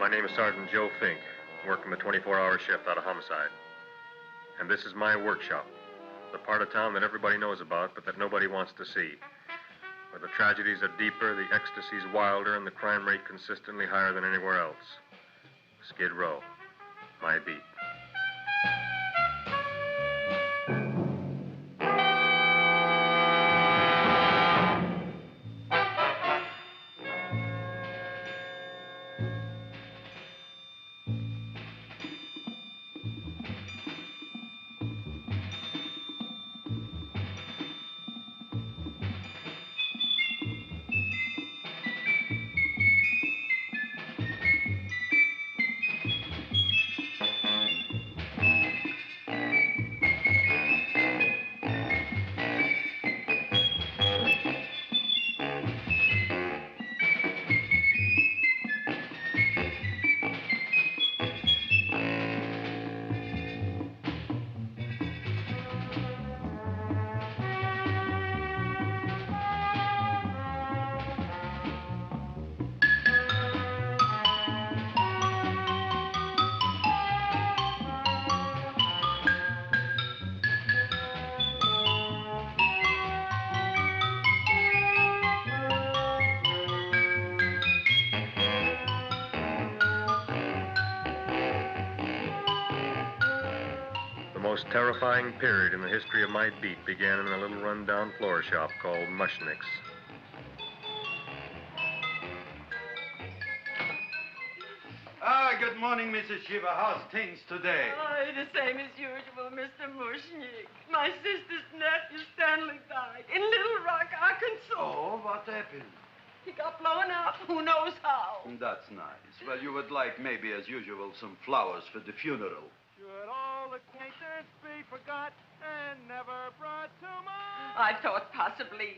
My name is Sergeant Joe Fink, working the 24-hour shift out of homicide. And this is my workshop, the part of town that everybody knows about, but that nobody wants to see. Where the tragedies are deeper, the ecstasy's wilder, and the crime rate consistently higher than anywhere else. Skid Row, my beat. The most terrifying period in the history of my beat began in a little run-down floor shop called Mushnick's. Good morning, Mrs. Shiva. How's things today? Oh, the same as usual, Mr. Mushnick. My sister's nephew, Stanley, died in Little Rock, Arkansas. Oh, what happened? He got blown up. Who knows how? That's nice. Well, you would like, maybe as usual, some flowers for the funeral. Should all acquaintance be forgot and never brought to mind? I thought possibly,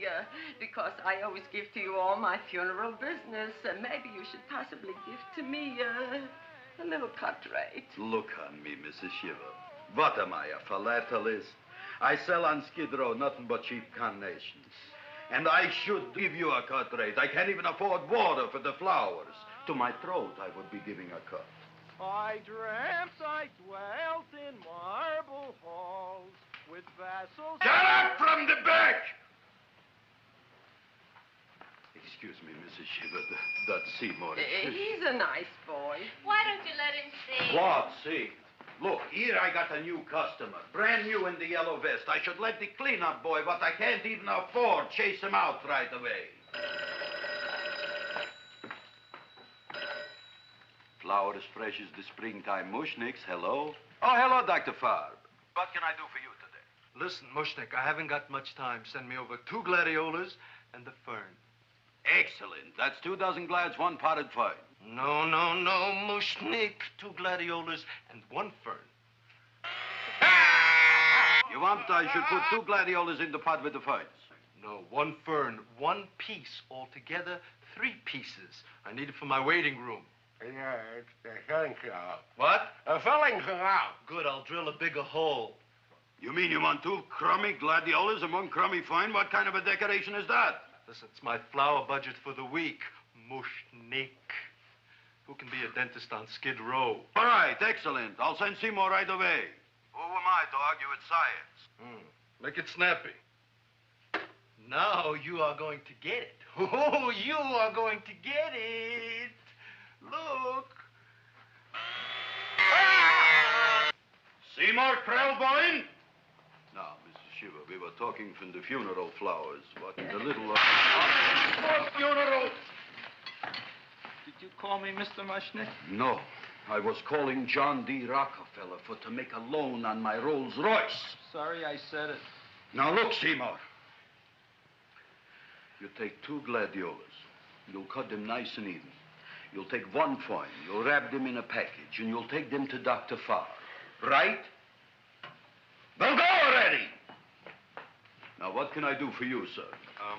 because I always give to you all my funeral business, maybe you should possibly give to me a little cut rate. Look on me, Mrs. Shiva. What am I, a philatelist? I sell on Skid Row nothing but cheap carnations. And I should give you a cut rate. I can't even afford water for the flowers. To my throat, I would be giving a cut. I dreamt I dwelt in marble halls with vassals... Get up from the back! Excuse me, Mrs. Shiva, that's Seymour. He's a nice boy. Why don't you let him see? What, see? Look, here I got a new customer, brand new in the yellow vest. I should let the cleanup boy, but I can't even afford, chase him out right away. Flower as fresh as the springtime Mushnicks. Hello? Oh, hello, Dr. Farb. What can I do for you today? Listen, Mushnick, I haven't got much time. Send me over 2 gladiolas and the fern. Excellent. That's 2 dozen glads, 1 potted fern. No, Mushnick. 2 gladiolas and 1 fern. You want I should put 2 gladiolas in the pot with the ferns? No, 1 fern, 1 piece. Altogether, 3 pieces. I need it for my waiting room. Yeah, it's a filling canal. What? A filling canal. Good, I'll drill a bigger hole. You mean you want 2 crummy gladiolas and 1 crummy fern? What kind of a decoration is that? Listen, it's my flower budget for the week. Mushnick. Who can be a dentist on Skid Row? All right, excellent. I'll send Seymour right away. Who am I to argue with science? Make it snappy. Now you are going to get it. Oh, you are going to get it. Look. Seymour Krellboyne? Now, Mrs. Shiva, we were talking from the funeral flowers. What in the little... What funeral? Did you call me Mr. Mushnick? No. I was calling John D. Rockefeller to make a loan on my Rolls Royce. Sorry I said it. Now, look, Seymour. You take 2 gladiolas. You'll cut them nice and even. You'll take 1 fern. You'll wrap them in a package, and you'll take them to Dr. Farr. Right? Well, go already! Now, what can I do for you, sir?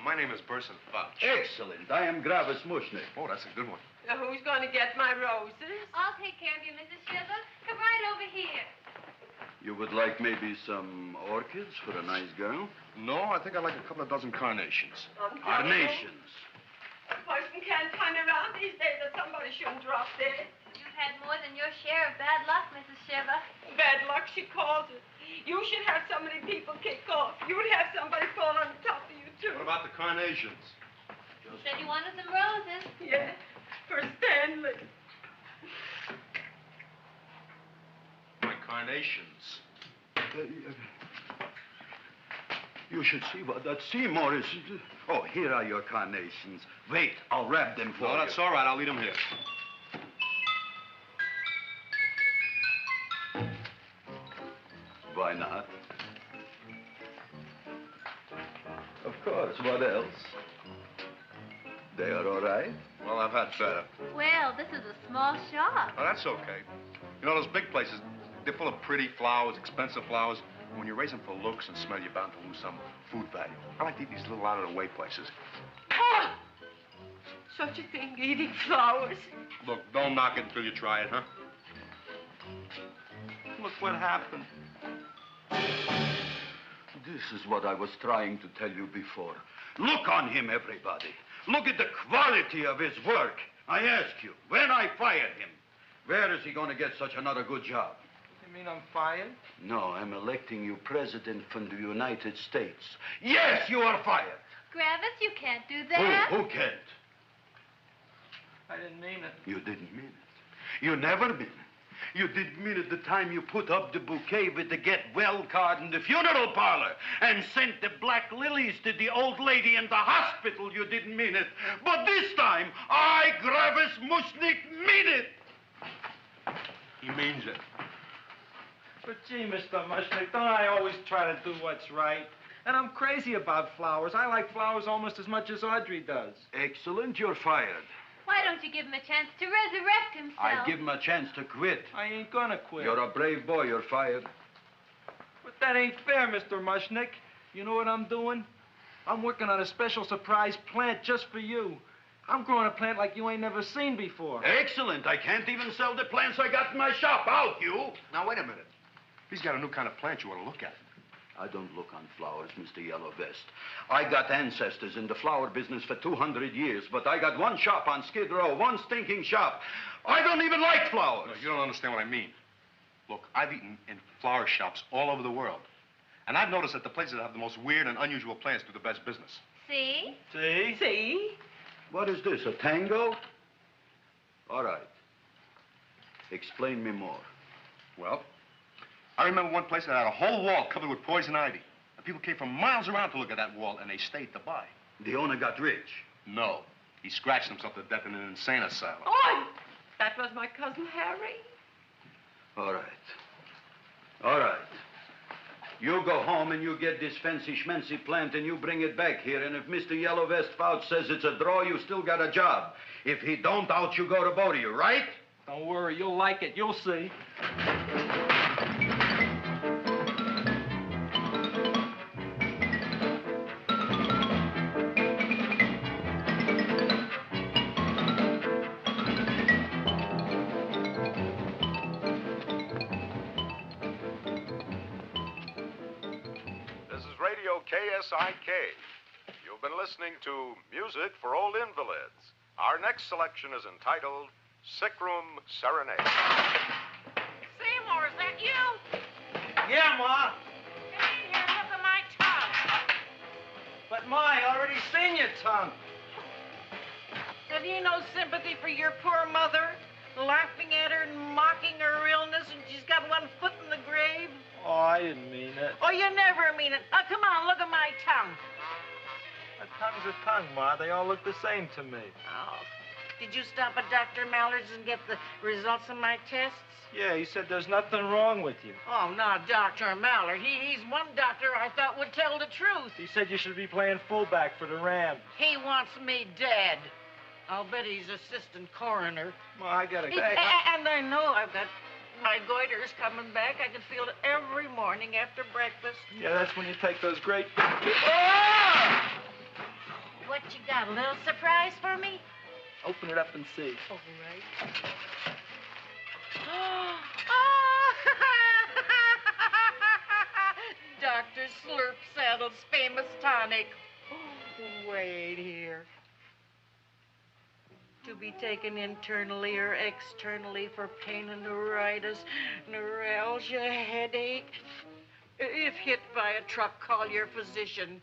My name is Burson Fouch. Excellent. I am Gravis Mushnick. Oh, that's a good one. Who's going to get my roses? I'll take care of you, Mrs. Shiva. Come right over here. You would like maybe some orchids for a nice girl? No, I think I'd like a couple of dozen carnations. Carnations. A person can't turn around these days that somebody shouldn't drop dead. You had more than your share of bad luck, Mrs. Shiver. Bad luck, she calls it. You should have so many people kick off. You would have somebody fall on top of you, too. What about the carnations? You said you wanted some roses. Yeah, for Stanley. My carnations. You should see what that Seymour is. Oh, here are your carnations. Wait, I'll wrap them for you. No, that's all right. I'll leave them here. Why not? Of course, what else? They are all right? Well, I've had better. Well, this is a small shop. Oh, that's okay. You know, those big places, they're full of pretty flowers, expensive flowers. When you raise them for looks and smell, you're bound to lose some food value. I like to eat these little out-of-the-way places. Oh! Such a thing, eating flowers. Look, don't knock it until you try it, huh? Look what happened. This is what I was trying to tell you before. Look on him, everybody. Look at the quality of his work. I ask you, when I fired him, where is he going to get such another good job? You mean I'm fired? No, I'm electing you president from the United States. Yes, you are fired. Gravis, you can't do that. Who can't? I didn't mean it. You didn't mean it. You never mean it. You didn't mean it the time you put up the bouquet with the get well card in the funeral parlor and sent the black lilies to the old lady in the hospital. You didn't mean it. But this time, I, Gravis Mushnik, mean it. He means it. But gee, Mr. Mushnick, don't I always try to do what's right? And I'm crazy about flowers. I like flowers almost as much as Audrey does. Excellent, you're fired. Why don't you give him a chance to resurrect himself? I give him a chance to quit. I ain't gonna quit. You're a brave boy, you're fired. But that ain't fair, Mr. Mushnick. You know what I'm doing? I'm working on a special surprise plant just for you. I'm growing a plant like you ain't never seen before. Excellent. I can't even sell the plants I got in my shop. Out, you. Now, wait a minute. He's got a new kind of plant you ought to look at. I don't look on flowers, Mr. Yellow Vest. I got ancestors in the flower business for 200 years, but I got one shop on Skid Row, one stinking shop. I don't even like flowers. No, you don't understand what I mean. Look, I've eaten in flower shops all over the world. And I've noticed that the places that have the most weird and unusual plants do the best business. See? See? See? What is this, a tango? All right. Explain me more. Well, I remember one place that had a whole wall covered with poison ivy. And people came from miles around to look at that wall, and they stayed to buy. The owner got rich. No. He scratched himself to death in an insane asylum. Oh, that was my cousin Harry. All right. All right. You go home and you get this fancy schmancy plant and you bring it back here. And if Mr. Yellow Vest Fouch says it's a draw, you still got a job. If he don't, out you go to both of you, right? Don't worry, you'll like it. You'll see. KSIK. You've been listening to Music for Old Invalids. Our next selection is entitled Sick Room Serenade. Seymour, is that you? Yeah, Ma. Come in here and look at my tongue. But, Ma, I already seen your tongue. Have you no sympathy for your poor mother? Laughing at her and mocking her illness, and she's got one foot in the grave? Oh, I didn't mean it. Oh, you never mean it. Oh, come on, look at my tongue. A tongue's a tongue, Ma. They all look the same to me. Oh, did you stop at Dr. Mallard's and get the results of my tests? Yeah, he said there's nothing wrong with you. Oh, not Dr. Mallard. He's one doctor I thought would tell the truth. He said you should be playing fullback for the Rams. He wants me dead. I'll bet he's assistant coroner. Ma, I gotta go. And I know I've got my goiter's coming back. I can feel it every morning after breakfast. Yeah, that's when you take those great... What you got, a little surprise for me? Open it up and see. All right. Dr. Slurp Saddle's famous tonic. Wait here. To be taken internally or externally for pain and neuritis, neuralgia, headache. If hit by a truck, call your physician.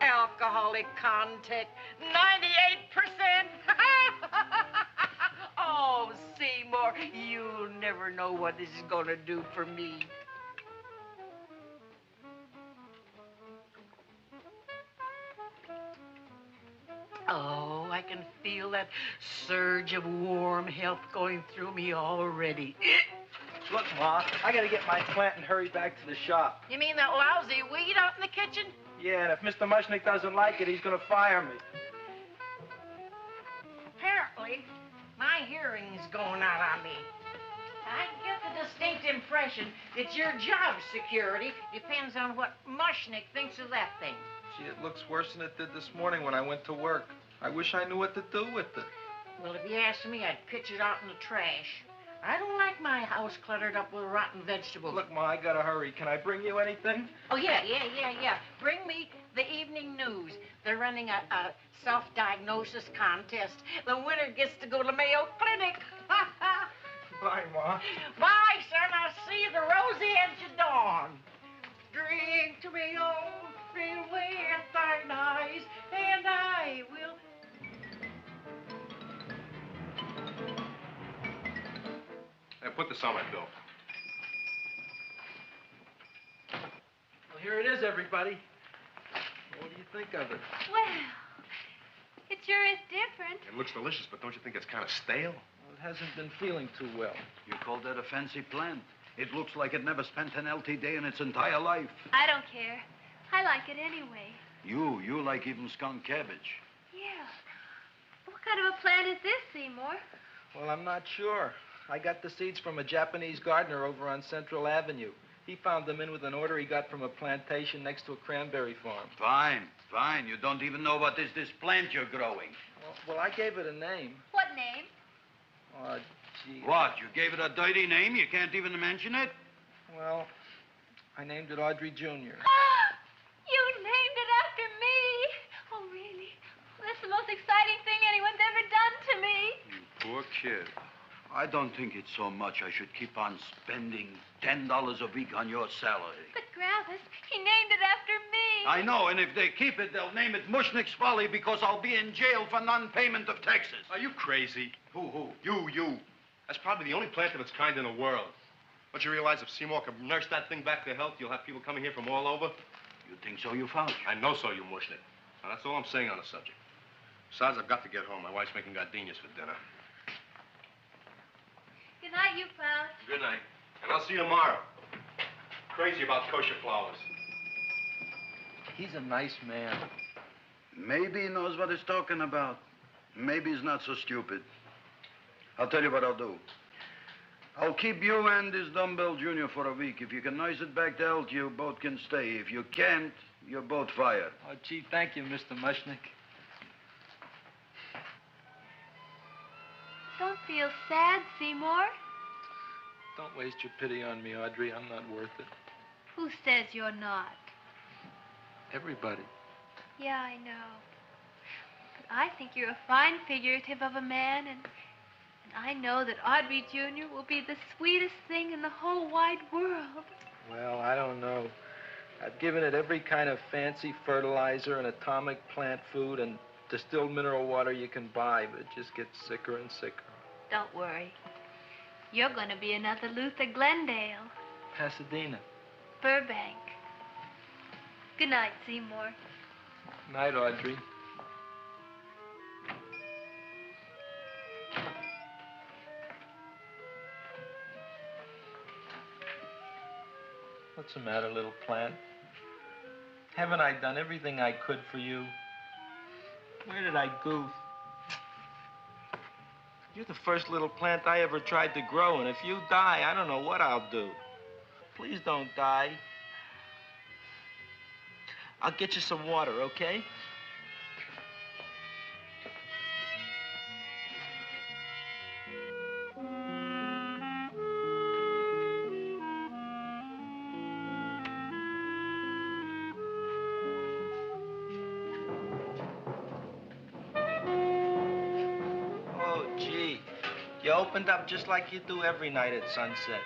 Alcoholic contact, 98%. Oh, Seymour, you'll never know what this is going to do for me. Oh, I can feel that surge of warm health going through me already. Look, Ma, I gotta get my plant and hurry back to the shop. You mean that lousy weed out in the kitchen? Yeah, and if Mr. Mushnick doesn't like it, he's gonna fire me. Apparently, my hearing's going out on me. I get the distinct impression that your job security depends on what Mushnick thinks of that thing. Gee, it looks worse than it did this morning when I went to work. I wish I knew what to do with it. Well, if you asked me, I'd pitch it out in the trash. I don't like my house cluttered up with rotten vegetables. Look, Ma, I gotta hurry. Can I bring you anything? Oh, yeah. Bring me the evening news. They're running a self-diagnosis contest. The winner gets to go to Mayo Clinic. Bye, Ma. Bye, son. I'll see you the rosy edge of dawn. Drink to me, oh, feel with thine eyes, and I will... Hey, put this on my bill. Well, here it is, everybody. What do you think of it? Well, it sure is different. It looks delicious, but don't you think it's kind of stale? Well, it hasn't been feeling too well. You call that a fancy plant? It looks like it never spent an LT day in its entire life. I don't care. I like it anyway. You like even skunk cabbage. Yeah. What kind of a plant is this, Seymour? Well, I'm not sure. I got the seeds from a Japanese gardener over on Central Avenue. He found them in with an order he got from a plantation next to a cranberry farm. Fine. You don't even know what is this plant you're growing. Well, I gave it a name. What name? Oh, gee. What, you gave it a dirty name? You can't even mention it? Well, I named it Audrey Jr. You named it after me. Oh, really? Well, that's the most exciting thing anyone's ever done to me. You poor kid. I don't think it's so much I should keep on spending $10 a week on your salary. But, Gravis, he named it after me. I know, and if they keep it, they'll name it Mushnick's Folly because I'll be in jail for non-payment of taxes. Are you crazy? Who? You. That's probably the only plant of its kind in the world. Don't you realize if Seymour can nurse that thing back to health, you'll have people coming here from all over? You think so, you found? I know so, you mushnick. Now, that's all I'm saying on the subject. Besides, I've got to get home. My wife's making gardenias for dinner. Good night, you pals. Good night. And I'll see you tomorrow. Crazy about kosher flowers. He's a nice man. Maybe he knows what he's talking about. Maybe he's not so stupid. I'll tell you what I'll do. I'll keep you and this dumbbell junior for a week. If you can nurse it back to health, you both can stay. If you can't, you're both fired. Oh, gee, thank you, Mr. Mushnick. Don't feel sad, Seymour. Don't waste your pity on me, Audrey. I'm not worth it. Who says you're not? Everybody. Yeah, I know. But I think you're a fine figurative of a man, and I know that Audrey Jr. will be the sweetest thing in the whole wide world. Well, I don't know. I've given it every kind of fancy fertilizer and atomic plant food and distilled mineral water you can buy, but it just gets sicker and sicker. Don't worry. You're going to be another Luther Glendale. Pasadena. Burbank. Good night, Seymour. Night, Audrey. What's the matter, little plant? Haven't I done everything I could for you? Where did I goof? You're the first little plant I ever tried to grow, and if you die, I don't know what I'll do. Please don't die. I'll get you some water, okay? You opened up just like you do every night at sunset.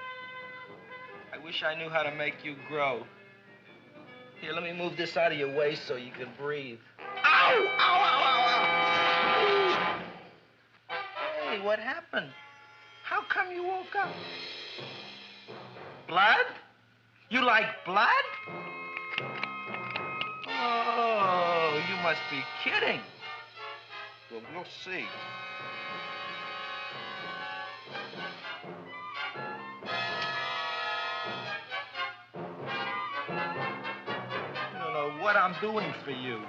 I wish I knew how to make you grow. Here, let me move this out of your way so you can breathe. Ow! Ow, ow, ow, ow! Hey, what happened? How come you woke up? Blood? You like blood? Oh, you must be kidding. Well, we'll see. You don't know what I'm doing for you.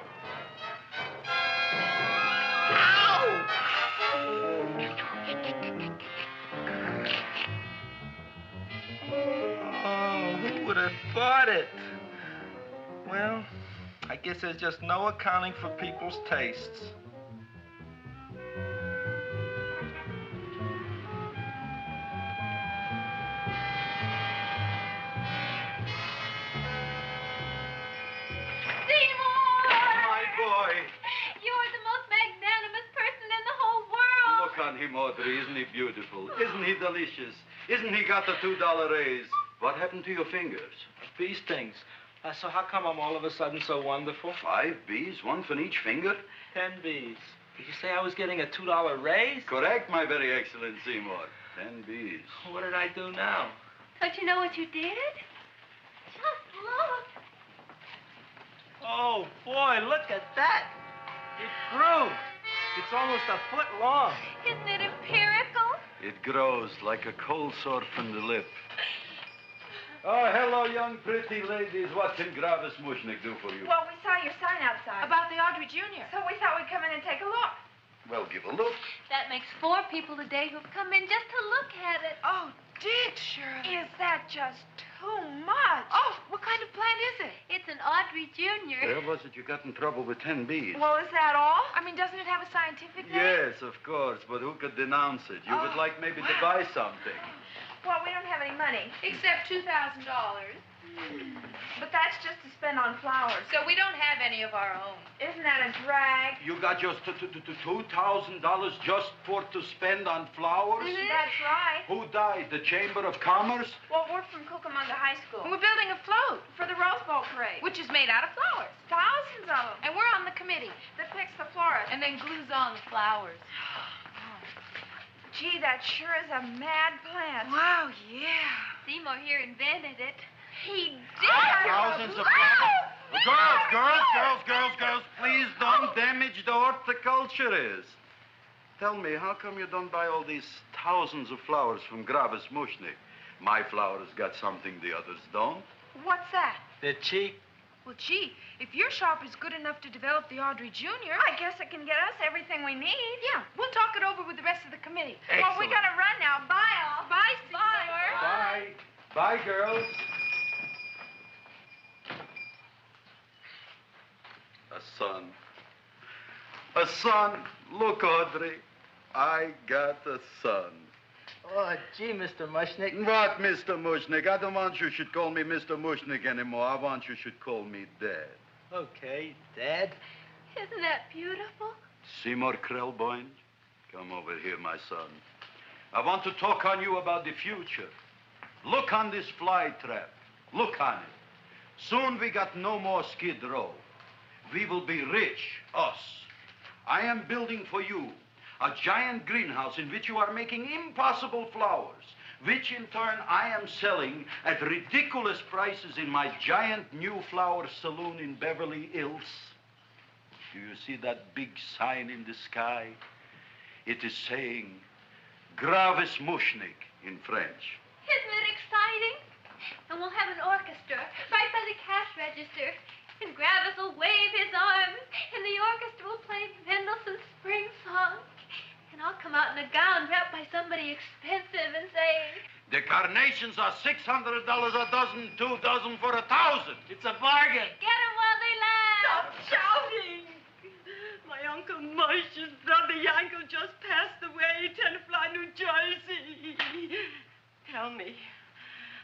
Ow! Oh, who would have thought it? Well, I guess there's just no accounting for people's tastes. On him, Audrey. Isn't he beautiful? Isn't he delicious? Isn't he got the $2 raise? What happened to your fingers? Bee stings. So how come I'm all of a sudden so wonderful? 5 bees, one for each finger? 10 bees. Did you say I was getting a $2 raise? Correct, my very excellent Seymour. 10 bees. What did I do now? Don't you know what you did? Just look. Oh, boy, look at that. It grew. It's almost a foot long. Isn't it empirical? It grows like a cold sore from the lip. Oh, hello, young pretty ladies. What can Gravis Mushnik do for you? Well, we saw your sign outside. About the Audrey Jr. So we thought we'd come in and take a look. Well, give a look. That makes 4 people today who've come in just to look at it. Oh, did Shirley? Is that just too much? Oh, what kind of plant is it? It's an Audrey Jr. Where was it you got in trouble with 10 bees? Well, is that all? I mean, doesn't it have a scientific name? Yes, of course, but who could denounce it? You would like maybe to buy something. Well, we don't have any money. Except $2,000. But that's just to spend on flowers. So we don't have any of our own. Isn't that a drag? You got just $2,000 just to spend on flowers? Mm-hmm. That's right. Who died? The Chamber of Commerce? Well, we're from Cucamonga High School. And we're building a float for the Rose Bowl parade. Which is made out of flowers. Thousands of them. And we're on the committee that picks the florist. And then glues on the flowers. Gee, that sure is a mad plant. Wow, yeah. Seymour here invented it. He did. Thousands of flowers. Girls, please don't damage the horticulturist. Tell me, how come you don't buy all these thousands of flowers from Gravis Mushnik? My flowers got something the others don't. What's that? They're cheap. Well, gee, if your shop is good enough to develop the Audrey Jr., I guess it can get us everything we need. Yeah, we'll talk it over with the rest of the committee. Excellent. Well, we gotta run now. Bye, all. Bye, Seymour. Bye. Bye, girls. A son. A son. Look, Audrey. I got a son. Oh, gee, Mr. Mushnik. What, Mr. Mushnik? I don't want you should call me Mr. Mushnik anymore. I want you should call me Dad. Okay, Dad. Isn't that beautiful? Seymour Krelboin, come over here, my son. I want to talk on you about the future. Look on this fly trap. Look on it. Soon we got no more Skid Row. We will be rich, us. I am building for you a giant greenhouse in which you are making impossible flowers, which in turn I am selling at ridiculous prices in my giant new flower saloon in Beverly Hills. Do you see that big sign in the sky? It is saying Gravis Mushnik in French. Isn't it exciting? And we'll have an orchestra right by the cash register. And Gravis will wave his arms, and the orchestra will play Mendelssohn's Spring Song. And I'll come out in a gown wrapped by somebody expensive and say, The carnations are $600 a dozen, 2 dozen for 1,000. It's a bargain. get 'em while they last. Stop shouting! My Uncle Mush's brother Yanko just passed away, Tenafly, New Jersey. Tell me,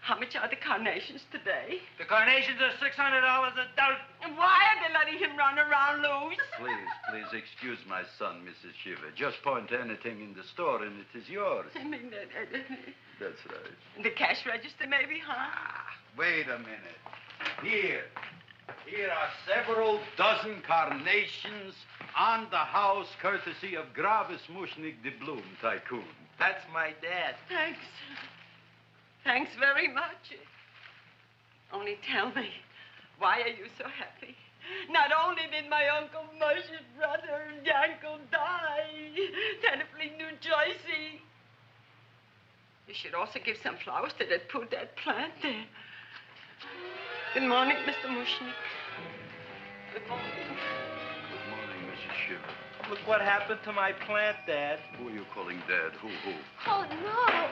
how much are the carnations today? The carnations are $600 a dozen. And why are they letting him run around loose? Please, Please excuse my son, Mrs. Shiver. Just point to anything in the store and it is yours. I mean, That's right. the cash register, maybe, huh? Ah, wait a minute. Here are several dozen carnations on the house, courtesy of Gravis Mushnik de Bloom Tycoon. That's my dad. Thanks. Thanks very much. Only tell me, why are you so happy? Not only did my Uncle Mush's brother, Yankel, die, Tenafly, New Jersey. You should also give some flowers to that poor dead plant there. Good morning, Mr. Mushnik. Good morning. Good morning, Mrs. Shiver. Look what happened to my plant, Dad. Who are you calling Dad? Who? Oh, no.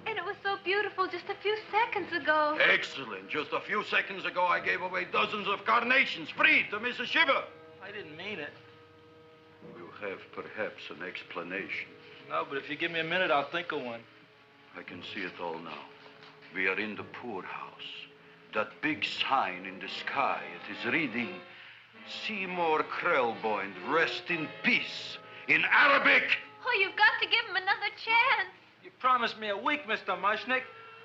And it was so beautiful just a few seconds ago. Excellent. Just a few seconds ago, I gave away dozens of carnations free to Mrs. Shiver. I didn't mean it. You have perhaps an explanation. No, but if you give me a minute, I'll think of one. I can see it all now. We are in the poorhouse. That big sign in the sky, it is reading, Seymour Krelboind, rest in peace, in Arabic. Oh, you've got to give him another chance. You promised me a week, Mr. Mushnik.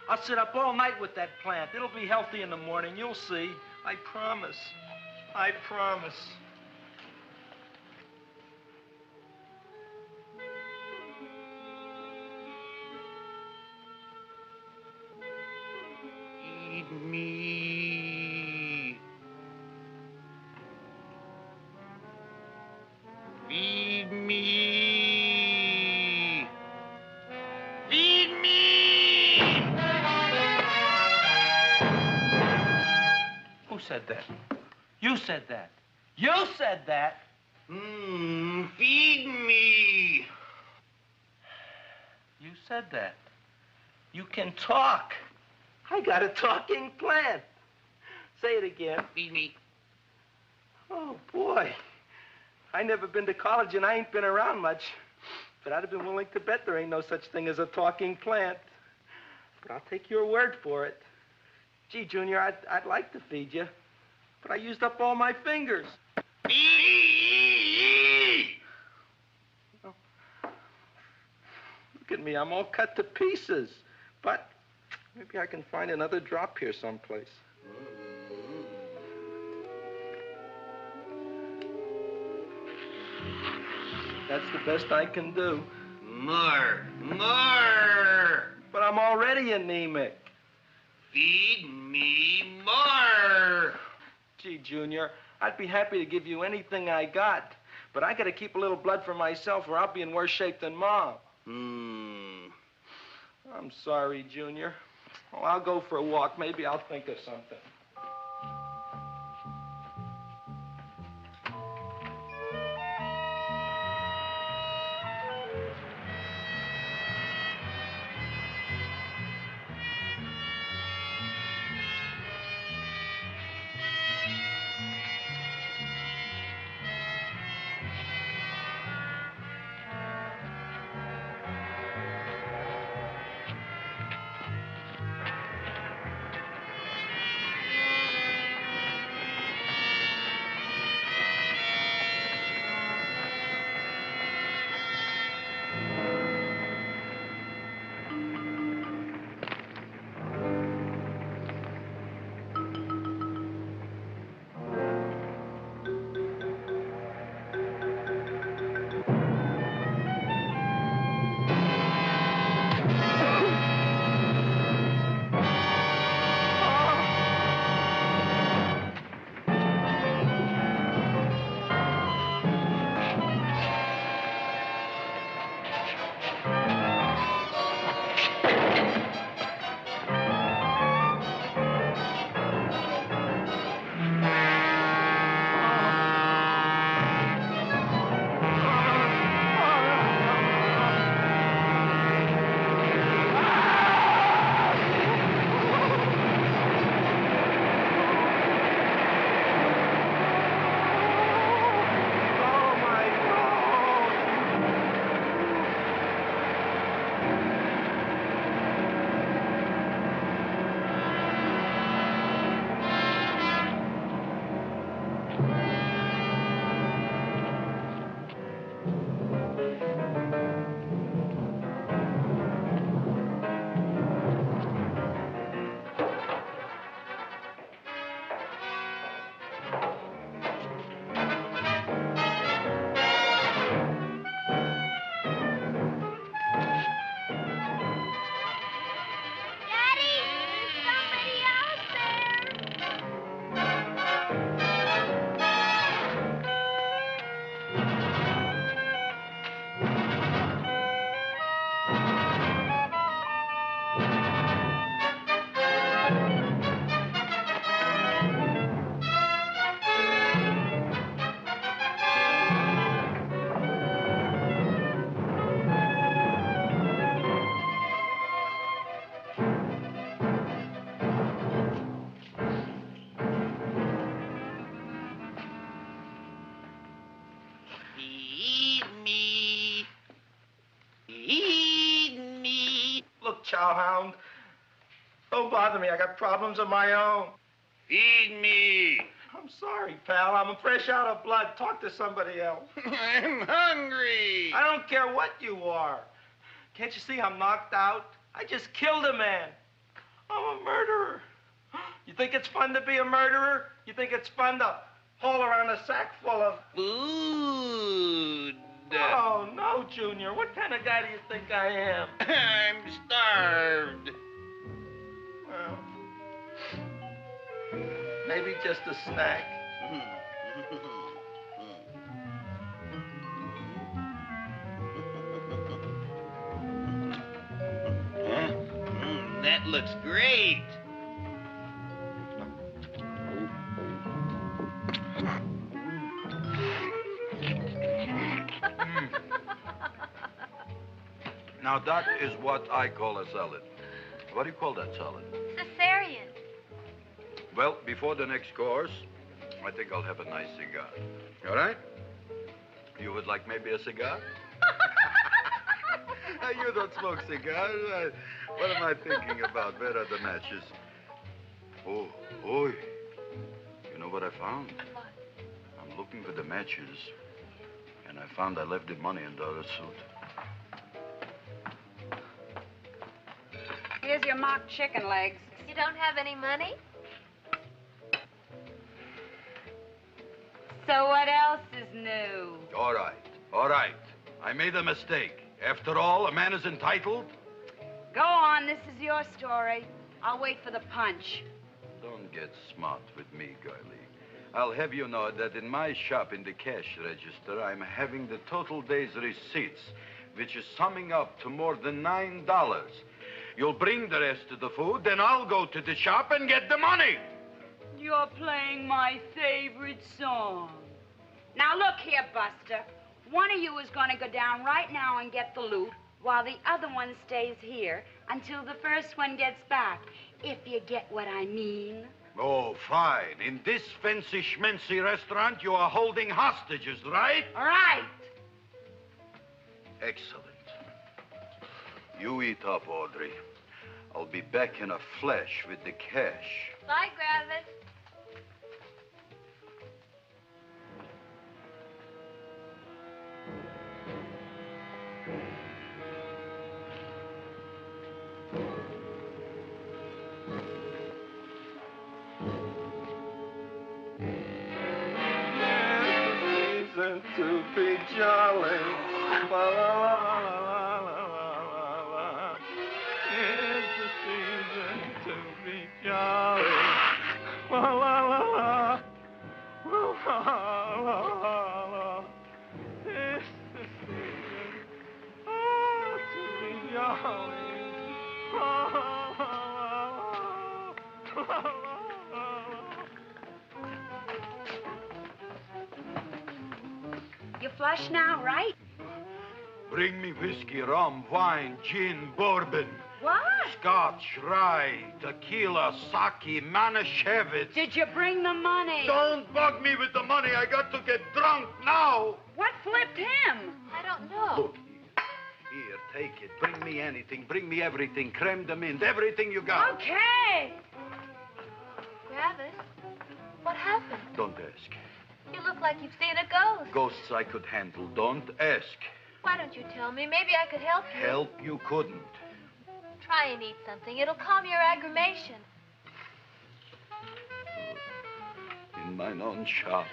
I'll sit up all night with that plant. It'll be healthy in the morning. You'll see. I promise. I promise. Feed me. Feed me. Feed me. Who said that? You said that. You said that. Feed me. You said that. You can talk. I got a talking plant. Say it again. Feed me. Oh, boy. I never been to college and I ain't been around much. But I'd have been willing to bet there ain't no such thing as a talking plant. But I'll take your word for it. Gee, Junior, I'd like to feed you. But I used up all my fingers. Oh. Look at me, I'm all cut to pieces. But maybe I can find another drop here someplace. That's the best I can do. More. But I'm already anemic. Feed me more. Gee, Junior, I'd be happy to give you anything I got. But I gotta keep a little blood for myself or I'll be in worse shape than Mom. I'm sorry, Junior. Oh, I'll go for a walk. Maybe I'll think of something. me. Feed me. Look, Chowhound, don't bother me. I got problems of my own. Feed me. I'm sorry, pal. I'm fresh out of blood. Talk to somebody else. I'm hungry. I don't care what you are. Can't you see I'm knocked out? I just killed a man. I'm a murderer. You think it's fun to be a murderer? You think it's fun to haul around a sack full of Food. Oh, no, Junior. What kind of guy do you think I am? I'm starved. Well, maybe just a snack. Huh? That looks great. Now, that is what I call a salad. What do you call that salad? Caesarean. Well, before the next course, I think I'll have a nice cigar. All right? You would like maybe a cigar? You don't smoke cigars. What am I thinking about? Where are the matches? Oh, oi. You know what I found? What? I'm looking for the matches, and I found I left the money in the other suit. Here's your mock chicken legs. You don't have any money? So what else is new? All right, all right. I made a mistake. After all, a man is entitled. Go on, this is your story. I'll wait for the punch. Don't get smart with me, girlie. I'll have you know that in my shop in the cash register, I'm having the total day's receipts, which is summing up to more than $9. You'll bring the rest of the food, then I'll go to the shop and get the money. You're playing my favorite song. Now look here, Buster. One of you is going to go down right now and get the loot, while the other one stays here until the first one gets back, if you get what I mean. Oh, fine. In this fancy schmancy restaurant, you are holding hostages, right? All right. Excellent. You eat up, Audrey. I'll be back in a flash with the cash. Bye, Griffith. Season to be jolly. La, la, la, la, la, la, la. It's the season to be jolly. La, la, la, la. La, la, la, la. It's the season to be jolly. La, la, la, la, la, la. You flush now, right? Bring me whiskey, rum, wine, gin, bourbon. What? Scotch, rye, tequila, sake, Manischewitz. Did you bring the money? Don't bug me with the money. I got to get drunk now. What flipped him? I don't know. Look, here, take it. Bring me anything. Bring me everything. Creme de mint, everything you got. Okay. Griffith, what happened? Don't ask. You look like you've seen a ghost. Ghosts I could handle. Don't ask. Why don't you tell me? Maybe I could help you. Help you couldn't. Try and eat something. It'll calm your aggravation. In mine own shop.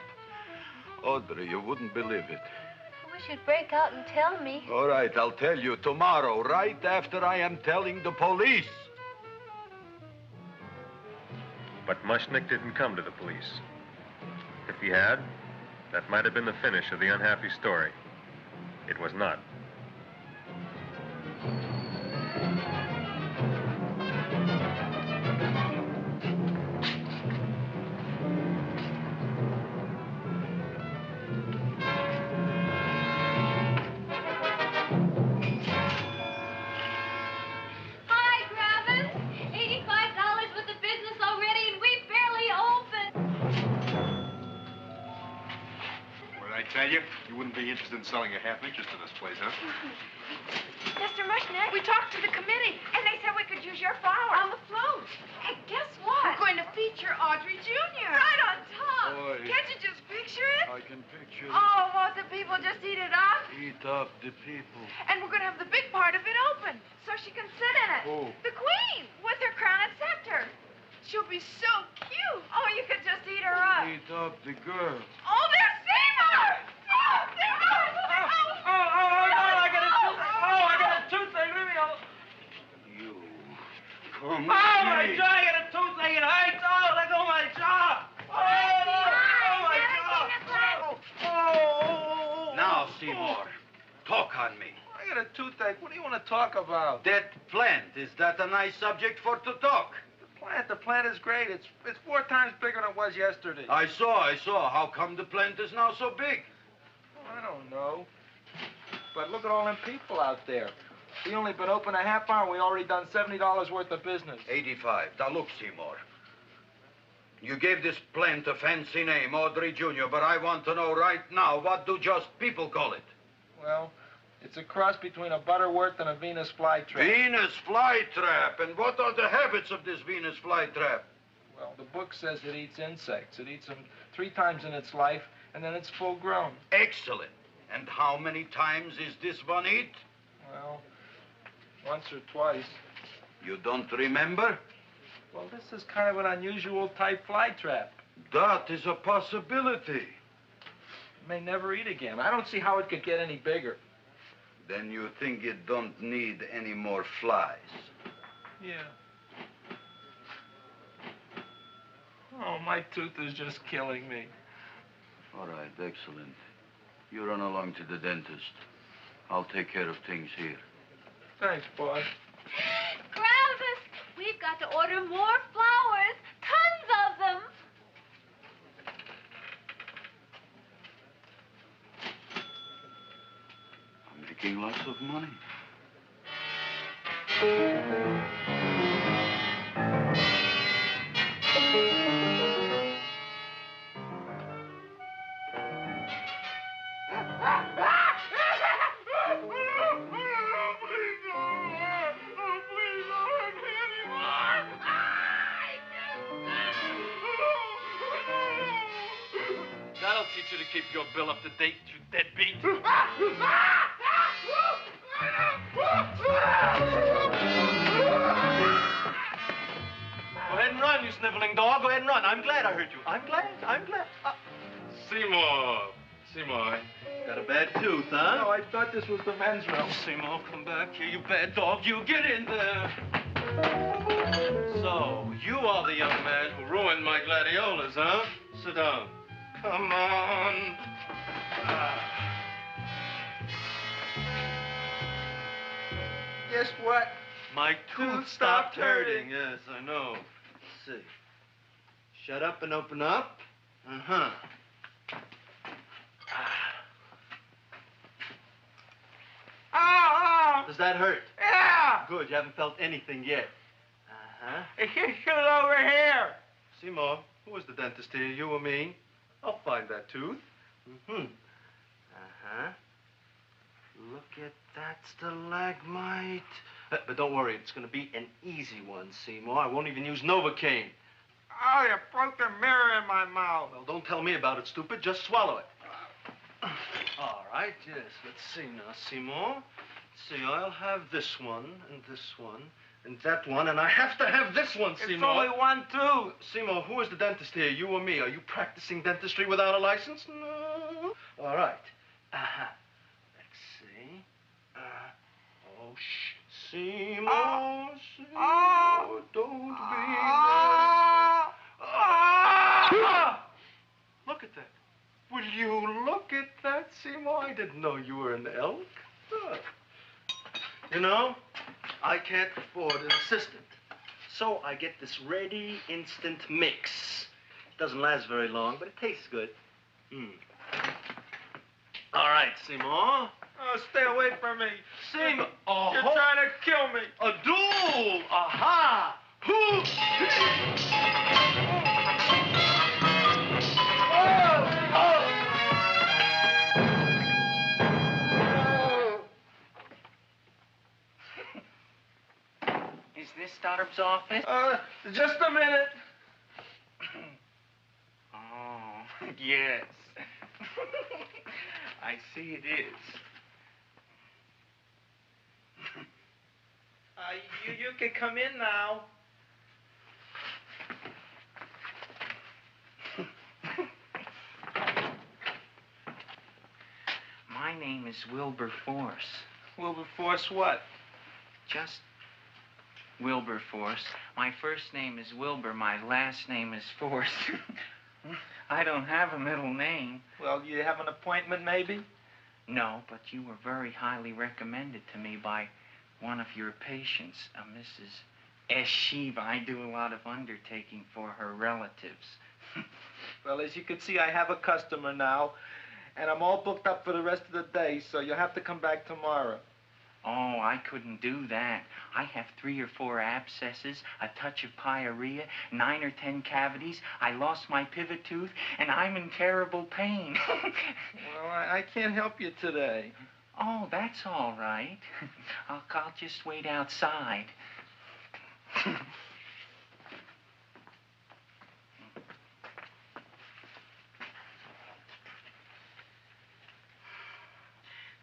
Audrey, you wouldn't believe it. I wish you'd break out and tell me. All right, I'll tell you tomorrow, right after I am telling the police. But Mushnick didn't come to the police. If he had, that might have been the finish of the unhappy story. It was not. Hi, Griffith. $85 worth of business already, and we barely opened. Well, I tell you, you wouldn't be interested in selling a half interest in this place, huh? Mr. Mushnick, we talked to the committee, and they said we could use your flower on the float. Hey, guess what? We're going to feature Audrey Jr. Right on top. Boy. Can't you just picture it? I can picture it. Oh, won't the people just eat it up? Eat up the people. And we're going to have the big part of it open, so she can sit in it. Who? The queen, with her crown and scepter. She'll be so cute. Oh, you could just eat her up. Eat up the girl. Oh, there's Seymour! Oh, Seymour! I got a toothache. Leave me alone. You. Come Oh, my jaw! I got a toothache. It hurts. Oh, let go of my jaw. Oh, my jaw. Now, Seymour, talk on me. I got a toothache. What do you want to talk about? That plant, is that a nice subject for to talk? The plant is great. It's 4 times bigger than it was yesterday. I saw. How come the plant is now so big? I don't know. But look at all them people out there. We only been open a half hour. We already done $70 worth of business. 85. Now, look, Seymour. You gave this plant a fancy name, Audrey Jr., but I want to know right now, what do just people call it? Well, it's a cross between a Butterworth and a Venus flytrap. Venus flytrap. And what are the habits of this Venus flytrap? Well, the book says it eats insects. It eats them 3 times in its life, and then it's full grown. Excellent. And how many times is this one eat? Well, once or twice. You don't remember? Well, this is kind of an unusual type flytrap. That is a possibility. It may never eat again. I don't see how it could get any bigger. Then you think it don't need any more flies? Yeah. Oh, my tooth is just killing me. All right, excellent. You run along to the dentist. I'll take care of things here. Thanks, boss. Gravis, we've got to order more flowers. Tons of them. I'm making lots of money. That'll teach you to keep your bill up to date, you deadbeat. Go ahead and run, you sniveling dog. Go ahead and run. I'm glad I heard you. I'm glad. Seymour, got a bad tooth, huh? No, I thought this was the men's room. Seymour, come back here, you bad dog. You get in there. So, you are the young man who ruined my gladiolas, huh? Sit down. Come on. Guess what? My tooth stopped hurting. Yes, I know. Let's see. Shut up and open up. Uh-huh. Does that hurt? Yeah! Good, you haven't felt anything yet. Uh-huh. It's just over here. Seymour, who was the dentist here, you or me? I'll find that tooth. Mm-hmm. Uh-huh. Look at that stalagmite. But don't worry, it's going to be an easy one, Seymour. I won't even use Novocaine. Oh, you broke the mirror in my mouth. Well, don't tell me about it, stupid. Just swallow it. All right, yes. Let's see now, Seymour. Let's see, I'll have this one, and that one, and I have to have this one, Seymour. It's only one tooth. Seymour, who is the dentist here, you or me? Are you practicing dentistry without a license? No. All right. Uh-huh. Let's see. Oh, shh. Seymour, Seymour, don't be mad. Look at that. Will you look at that, Seymour? I didn't know you were an elk. You know, I can't afford an assistant. So I get this ready instant mix. It doesn't last very long, but it tastes good. All right, Seymour. Oh, stay away from me. Seymour. You're trying to kill me. A duel. Aha. Farb's office? Just a minute. Oh, yes. I see it is. You can come in now. My name is Wilberforce. Wilberforce what? Just Wilberforce. My first name is Wilbur. My last name is Force. I don't have a middle name. Well, you have an appointment, maybe? No, but you were very highly recommended to me by one of your patients, Mrs. S. Shiva. I do a lot of undertaking for her relatives. Well, as you can see, I have a customer now, and I'm all booked up for the rest of the day, so you'll have to come back tomorrow. Oh, I couldn't do that. I have 3 or 4 abscesses, a touch of pyorrhea, 9 or 10 cavities. I lost my pivot tooth, and I'm in terrible pain. Well, I can't help you today. Oh, that's all right. I'll just wait outside.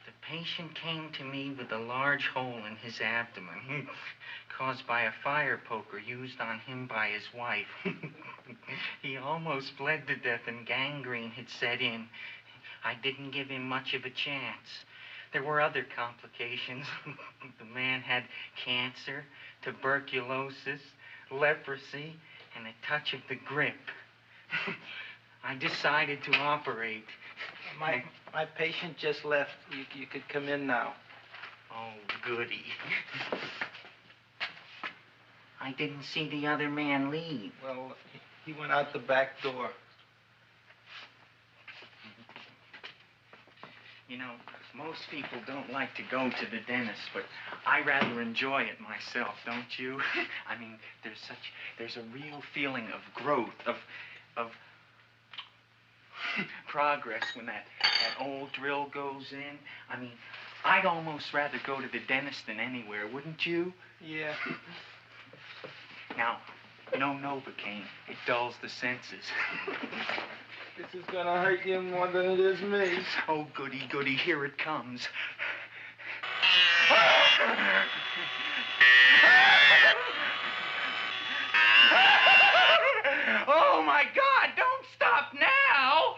The patient came to me with a large hole in his abdomen caused by a fire poker used on him by his wife. He almost bled to death and gangrene had set in. I didn't give him much of a chance. There were other complications. The man had cancer, tuberculosis, leprosy, and a touch of the grip. I decided to operate. My patient just left. You could come in now. Oh, goody. I didn't see the other man leave. Well, he went out the back door. You know, most people don't like to go to the dentist, but I rather enjoy it myself, don't you? I mean, there's a real feeling of growth, of progress when that old drill goes in. I mean, I'd almost rather go to the dentist than anywhere, wouldn't you? Yeah. Now, no Novocaine. It dulls the senses. This is gonna hurt you more than it is me. Oh, goody, goody, here it comes. Oh, my God, don't stop now!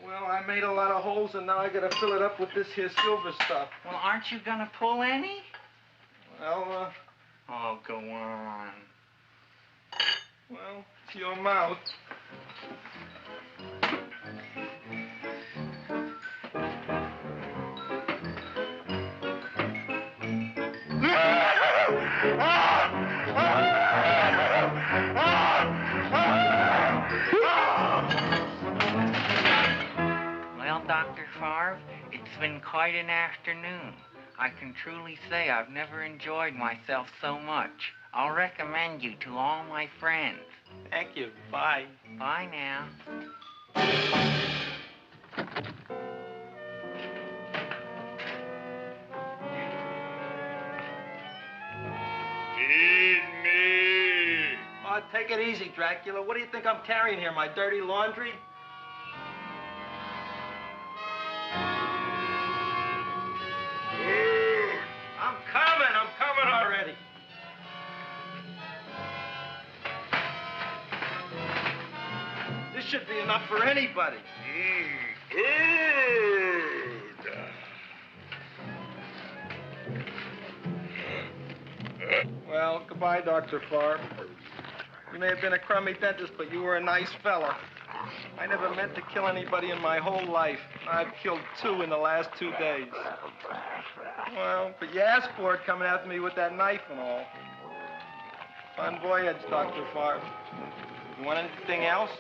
Well, I made a lot of holes, and now I gotta fill it up with this here silver stuff. Well, aren't you gonna pull any? Well, Oh, go on. Well, it's your mouth. Well, Dr. Favre, it's been quite an afternoon. I can truly say I've never enjoyed myself so much. I'll recommend you to all my friends. Thank you. Bye. Bye now. Feed me. Oh, take it easy, Dracula. What do you think I'm carrying here, my dirty laundry? I'm coming already. This should be enough for anybody. Well, goodbye, Dr. Favre. You may have been a crummy dentist, but you were a nice fella. I never meant to kill anybody in my whole life. I've killed 2 in the last 2 days. Well, but you asked for it coming after me with that knife and all. Fun voyage, Dr. Favre. You want anything else?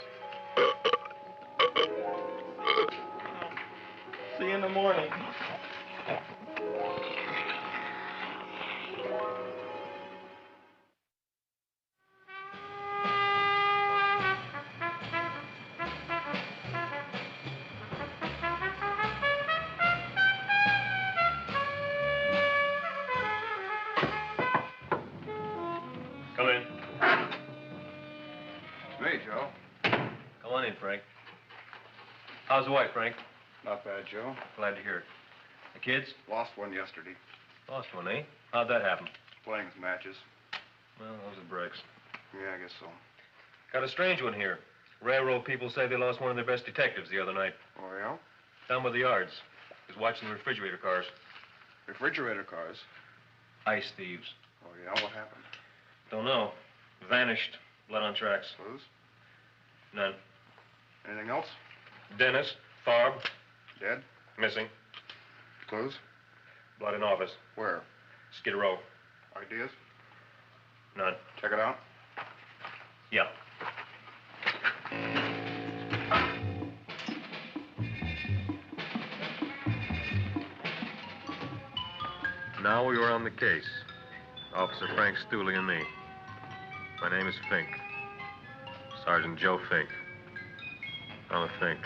See you in the morning. How's the wife, Frank? Not bad, Joe. Glad to hear it. The kids? Lost one yesterday. Lost one, eh? How'd that happen? Playing his matches. Well, those are breaks. Yeah, I guess so. Got a strange one here. Railroad people say they lost one of their best detectives the other night. Oh, yeah? Down by the yards. He was watching the refrigerator cars. Refrigerator cars? Ice thieves. Oh, yeah? What happened? Don't know. Vanished. Blood on tracks. Clues? None. Anything else? Dennis. Farb. Dead? Missing. Clues? Blood in office. Where? Skid Row. Ideas? None. Check it out. Yeah. Now we are on the case. Officer Frank Stooley and me. My name is Fink. Sergeant Joe Fink. I'm a Fink.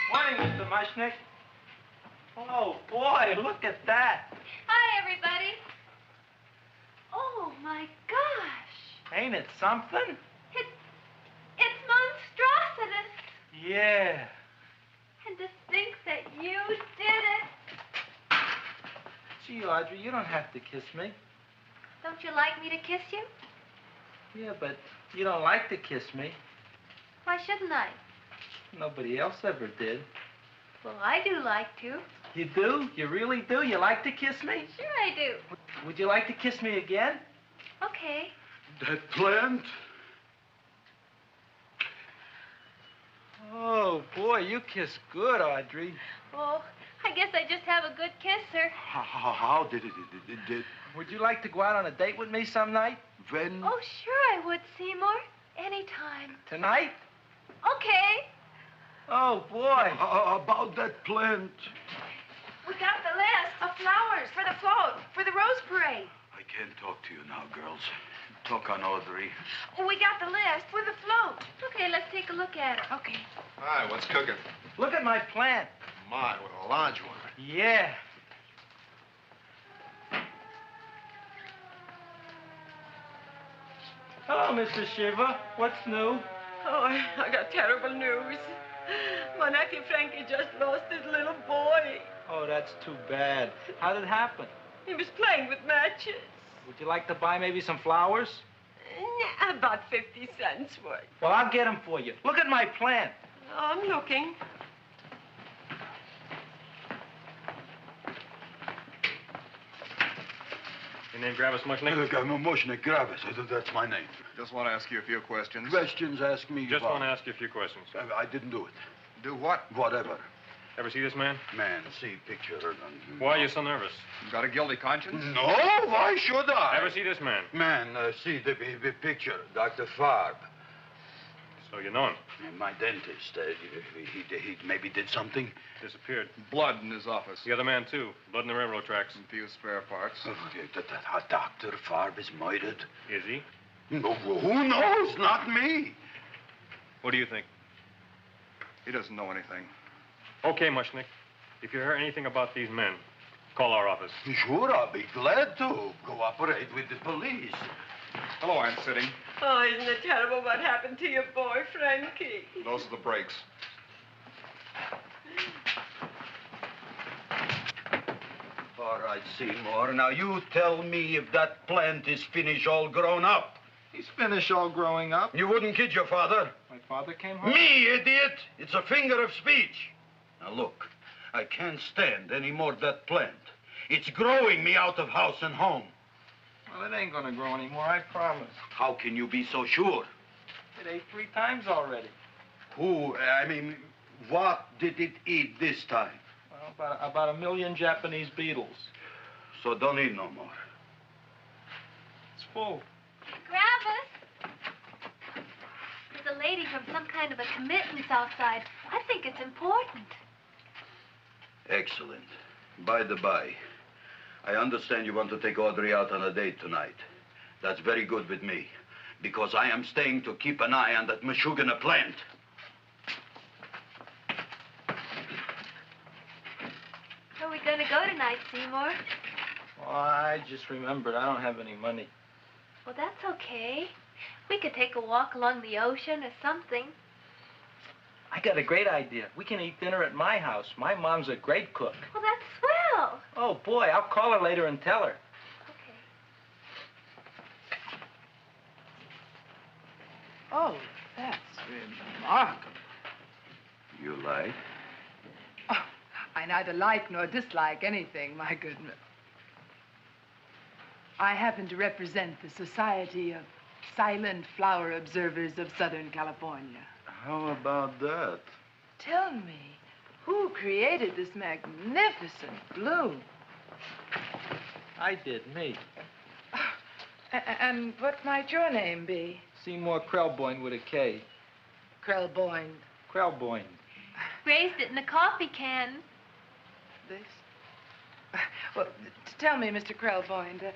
Morning, Mr. Mushnick. Oh, boy, look at that. Hi, everybody. Oh, my gosh. Ain't it something? It's monstrositous. Yeah. And to think that you did it. Gee, Audrey, you don't have to kiss me. Don't you like me to kiss you? Yeah, but you don't like to kiss me. Why shouldn't I? Nobody else ever did. Well, I do like to. You do? You really do? You like to kiss me? Sure I do. Would you like to kiss me again? Okay. That plant? Oh, boy, you kiss good, Audrey. Oh, I guess I just have a good kisser. How did it? Would you like to go out on a date with me some night? When? Oh, sure I would, Seymour. Anytime. Tonight? Okay. Oh, boy. About that plant. We got the list of flowers for the float, for the rose parade. I can't talk to you now, girls. Talk on Audrey. We got the list for the float. Okay, let's take a look at it. Okay. Hi, what's cooking? Look at my plant. My, what a large one. Yeah. Hello, Mr. Shiva. What's new? Oh, I got terrible news. My nephew Frankie just lost his little boy. Oh, that's too bad. How did it happen? He was playing with matches. Would you like to buy maybe some flowers? About 50 cents worth. Well, I'll get them for you. Look at my plant. I'm looking. Your name Gravis Mushnick? Look, I'm a Mushnick Gravis. That's my name. Just want to ask you a few questions. Questions, ask me. Just about. want to ask you a few questions. I didn't do it. Do what? Whatever. Ever see this man? Man, see picture. Why are you so nervous? You got a guilty conscience? No, why should I? Ever see this man? Man, see the picture. Dr. Farb. So you know him. My dentist. He maybe did something. Disappeared. Blood in his office. The other man, too. Blood in the railroad tracks. A few spare parts. Dr. Farb is murdered. Is he? No, who knows? Not me. What do you think? He doesn't know anything. Okay, Mushnick. If you hear anything about these men, call our office. Sure, I'll be glad to cooperate with the police. Hello, Aunt Sitting. Oh, isn't it terrible what happened to your boy, Frankie? Those are the brakes. All right, Seymour. Now, you tell me if that plant is finished all grown up. He's finished all growing up. You wouldn't kid your father? My father came home? Me, idiot! It's a finger of speech. Now, look, I can't stand any more of that plant. It's growing me out of house and home. Well, it ain't gonna grow anymore, I promise. How can you be so sure? It ate 3 times already. What did it eat this time? Well, about 1 million Japanese beetles. So don't eat no more. It's full. Gravis. There's a lady from some kind of a committance outside. I think it's important. Excellent. By the by, I understand you want to take Audrey out on a date tonight. That's very good with me. Because I am staying to keep an eye on that Meshuggah plant. Where are we going to go tonight, Seymour? Oh, I just remembered I don't have any money. Well, that's okay. We could take a walk along the ocean or something. I got a great idea. We can eat dinner at my house. My mom's a great cook. Well, that's swell. Oh, boy, I'll call her later and tell her. Okay. Oh, that's remarkable. You like? Oh, I neither like nor dislike anything, my goodness. I happen to represent the Society of Silent Flower Observers of Southern California. How about that? Tell me, who created this magnificent bloom? I did, me. And what might your name be? Seymour Krelboyne with a K. Krelboyne. Krelboyne. Raised it in a coffee can. This? Well, tell me, Mr. Krelboyne,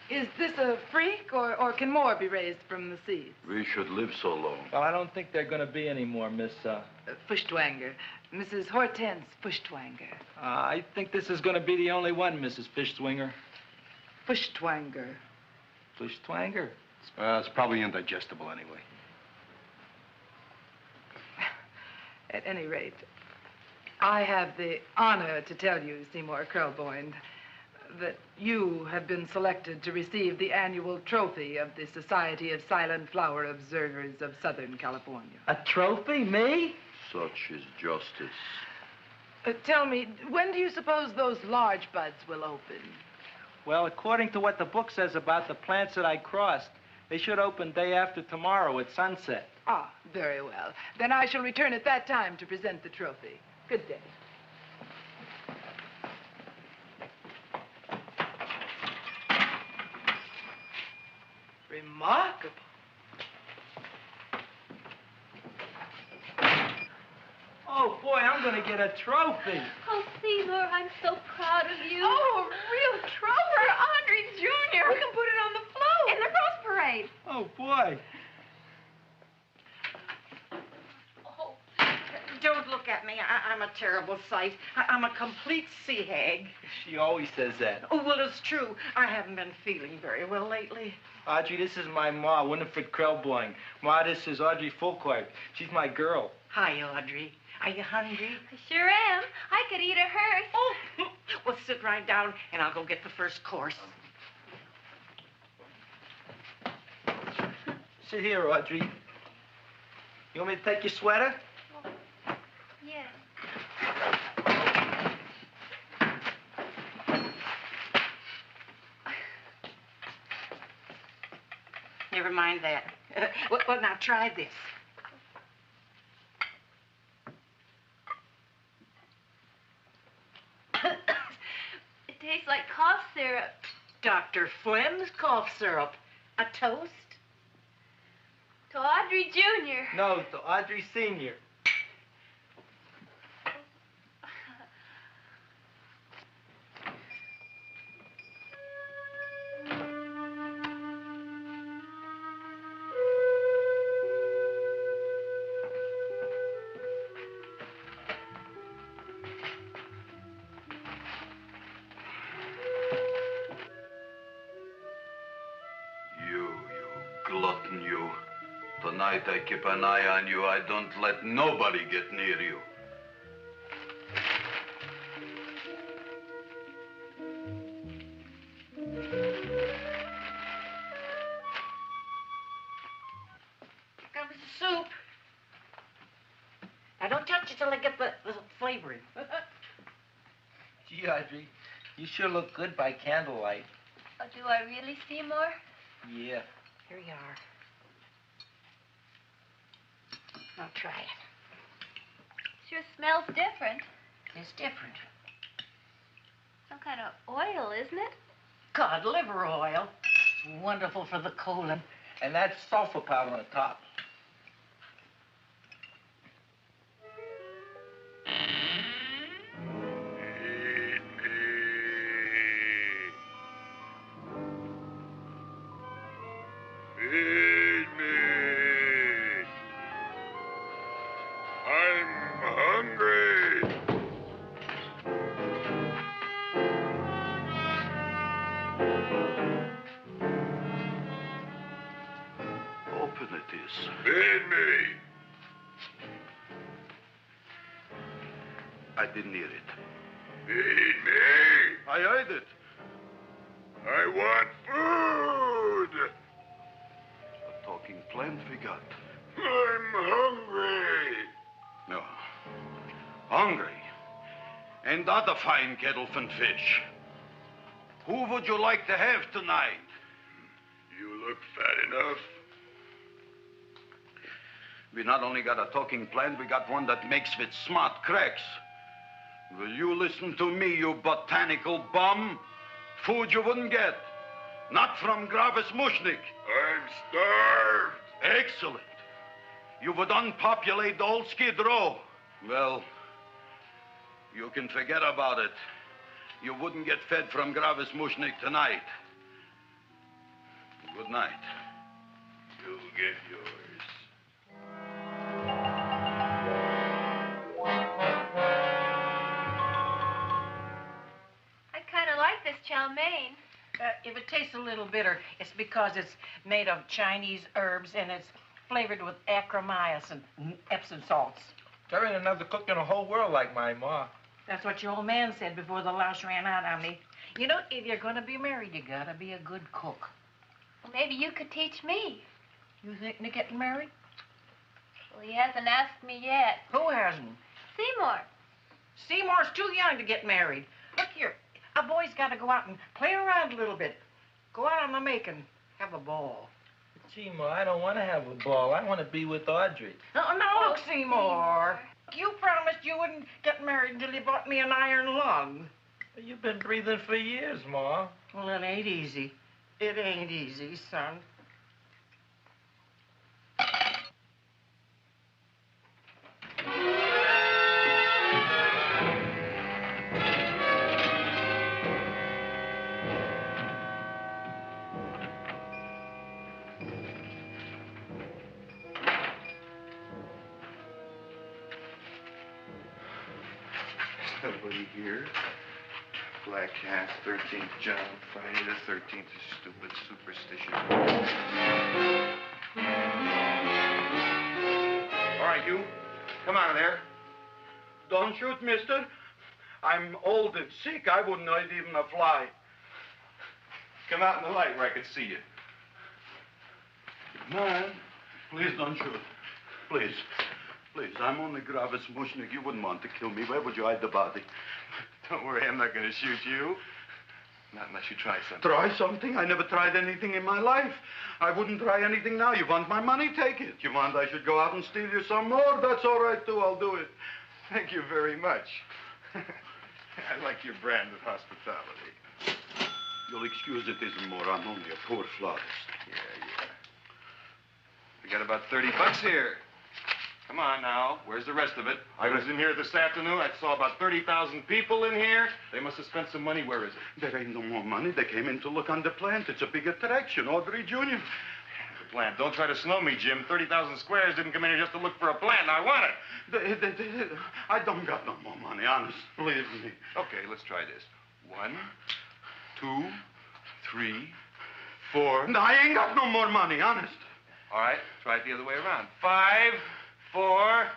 is this a freak, or can more be raised from the seeds? We should live so long. Well, I don't think there are going to be any more, Miss, Fuschtwanger. Mrs. Hortense Fuschtwanger. I think this is going to be the only one, Mrs. Fishswinger. Fuschtwanger. Fuschtwanger? It's probably indigestible anyway. At any rate, I have the honor to tell you, Seymour Krelboyne, that you have been selected to receive the annual trophy of the Society of Silent Flower Observers of Southern California. A trophy? Me? Such is justice. Tell me, when do you suppose those large buds will open? Well, according to what the book says about the plants that I crossed, they should open day after tomorrow at sunset. Ah, very well. Then I shall return at that time to present the trophy. Good day. Remarkable. Oh, boy, I'm going to get a trophy. Oh, Seymour, I'm so proud of you. Oh, a real trophy for Andre Jr. We can put it on the float in the Rose Parade. Oh, boy. Don't look at me. I'm a terrible sight. I'm a complete sea hag. She always says that. Oh, well, it's true. I haven't been feeling very well lately. Audrey, this is my ma, Winifred Krelboyne. Ma, this is Audrey Fulcourt. She's my girl. Hi, Audrey. Are you hungry? I sure am. I could eat a hearse. Oh, well, sit right down, and I'll go get the first course. Sit here, Audrey. You want me to take your sweater? Yeah. Never mind that. Well, now try this. It tastes like cough syrup. Dr. Flynn's cough syrup. A toast? To Audrey Jr. No, to Audrey Sr. Glutton, you. Tonight I keep an eye on you. I don't let nobody get near you. Comes the soup. Now, don't touch it till I get the flavoring. Gee, Audrey, you sure look good by candlelight. Oh, do I really, Seymour? Yeah. Here you are. Now try it. Sure smells different. It's different. Some kind of oil, isn't it? Cod liver oil. It's wonderful for the colon. And that's sulfur powder on the top. Feed I didn't hear it. Feed me. I heard it. I want food. A talking plant we got. I'm hungry. No. Hungry. And that a fine kettle and fish. Who would you like to have tonight? You look fat enough. We not only got a talking plant, we got one that makes with smart cracks. Will you listen to me, you botanical bum? Food you wouldn't get. Not from Gravis Mushnik. I'm starved. Excellent. You would unpopulate the old Skid Row. Well, you can forget about it. You wouldn't get fed from Gravis Mushnik tonight. Good night. You'll get yours. I kind of like this chow mein. If it tastes a little bitter, it's because it's made of Chinese herbs and it's flavored with acromycin and Epsom salts. There ain't another cook in the whole world like my ma. That's what your old man said before the louse ran out on me. You know, if you're going to be married, you got to be a good cook. Well, maybe you could teach me. You thinking of getting married? Well, he hasn't asked me yet. Who hasn't? Seymour. Seymour's too young to get married. Look here, a boy's got to go out and play around a little bit. Go out on the make and have a ball. Gee, Ma, I don't want to have a ball. I want to be with Audrey. No, look, Seymour. You promised you wouldn't get married until you bought me an iron lung. You've been breathing for years, Ma. Well, it ain't easy. It ain't easy, son. Nobody here. Black Cat, 13th John, Friday the 13th is stupid superstition. All right, you. Come out of there. Don't shoot, mister. I'm old and sick. I wouldn't hurt even a fly. Come out in the light where I can see you. Man, please don't shoot. Please. Please, I'm only Gravis Mushnik. You wouldn't want to kill me. Where would you hide the body? Don't worry, I'm not going to shoot you. Not unless you try something. Try something? I never tried anything in my life. I wouldn't try anything now. You want my money? Take it. You want I should go out and steal you some more? That's all right, too. I'll do it. Thank you very much. I like your brand of hospitality. You'll excuse it isn't more. I'm only a poor florist. Yeah. We got about $30 here. Come on now. Where's the rest of it? I was in here this afternoon. I saw about 30,000 people in here. They must have spent some money. Where is it? There ain't no more money. They came in to look on the plant. It's a big attraction. Audrey Jr. The plant. Don't try to snow me, Jim. 30,000 squares didn't come in here just to look for a plant. I want it. I don't got no more money, honest. Believe me. Okay, let's try this. 1, 2, 3, 4. No, I ain't got no more money, honest. All right, try it the other way around. 5, 4,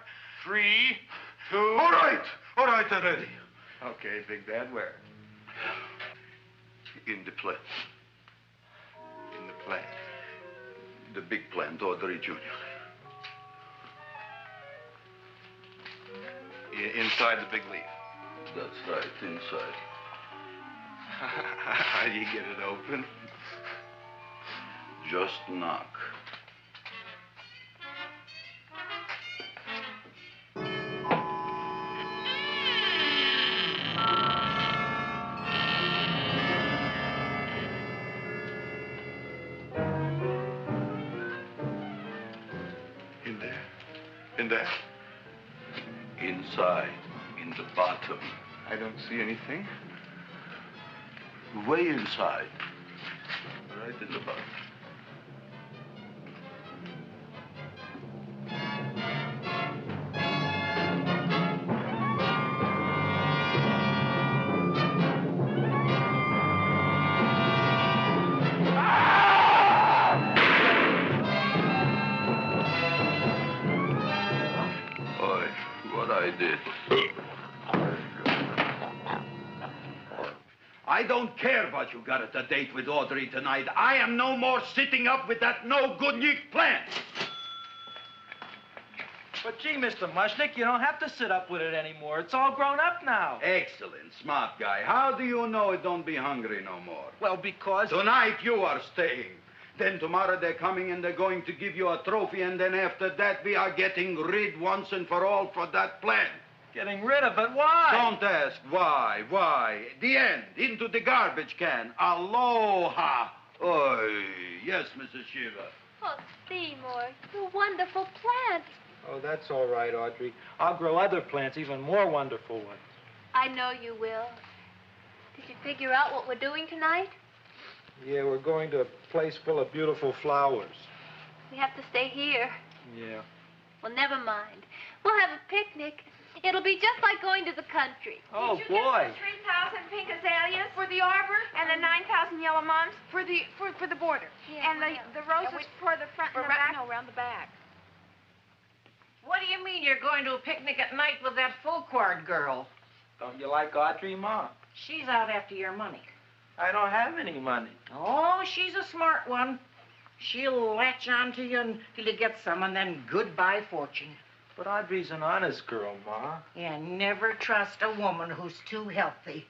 3, 2. All right already. Okay, Big Dad, where? In the plant. In the plant. The big plant, Audrey Jr. Inside the big leaf. That's right, inside. How do you get it open? Just knock. In there? Inside, in the bottom. I don't see anything. Way inside. Right in the bottom. What I did. I don't care what you got at the date with Audrey tonight. I am no more sitting up with that no-good plant. But gee, Mr. Mushnick, you don't have to sit up with it anymore. It's all grown up now. Excellent, smart guy. How do you know it don't be hungry no more? Well, because... Tonight you are staying. Then tomorrow they're coming and they're going to give you a trophy, and then after that we are getting rid once and for all for that plant. Getting rid of it? Why? Don't ask why. Why? The end. Into the garbage can. Aloha. Oy. Yes, Mrs. Shiva. Oh, Seymour, you wonderful plant. Oh, that's all right, Audrey. I'll grow other plants, even more wonderful ones. I know you will. Did you figure out what we're doing tonight? Yeah, we're going to a place full of beautiful flowers. We have to stay here. Yeah. Well, never mind. We'll have a picnic. It'll be just like going to the country. Oh, Did you boy. get the 3,000 pink azaleas for the arbor and the 9,000 yellow mums for the border? Yeah, and the roses for the front and the back? No, around the back. What do you mean you're going to a picnic at night with that full-quart girl? Don't you like Audrey, Ma? She's out after your money. I don't have any money. Oh, she's a smart one. She'll latch on to you until you get some, and then goodbye fortune. But Audrey's an honest girl, Ma. Yeah, never trust a woman who's too healthy.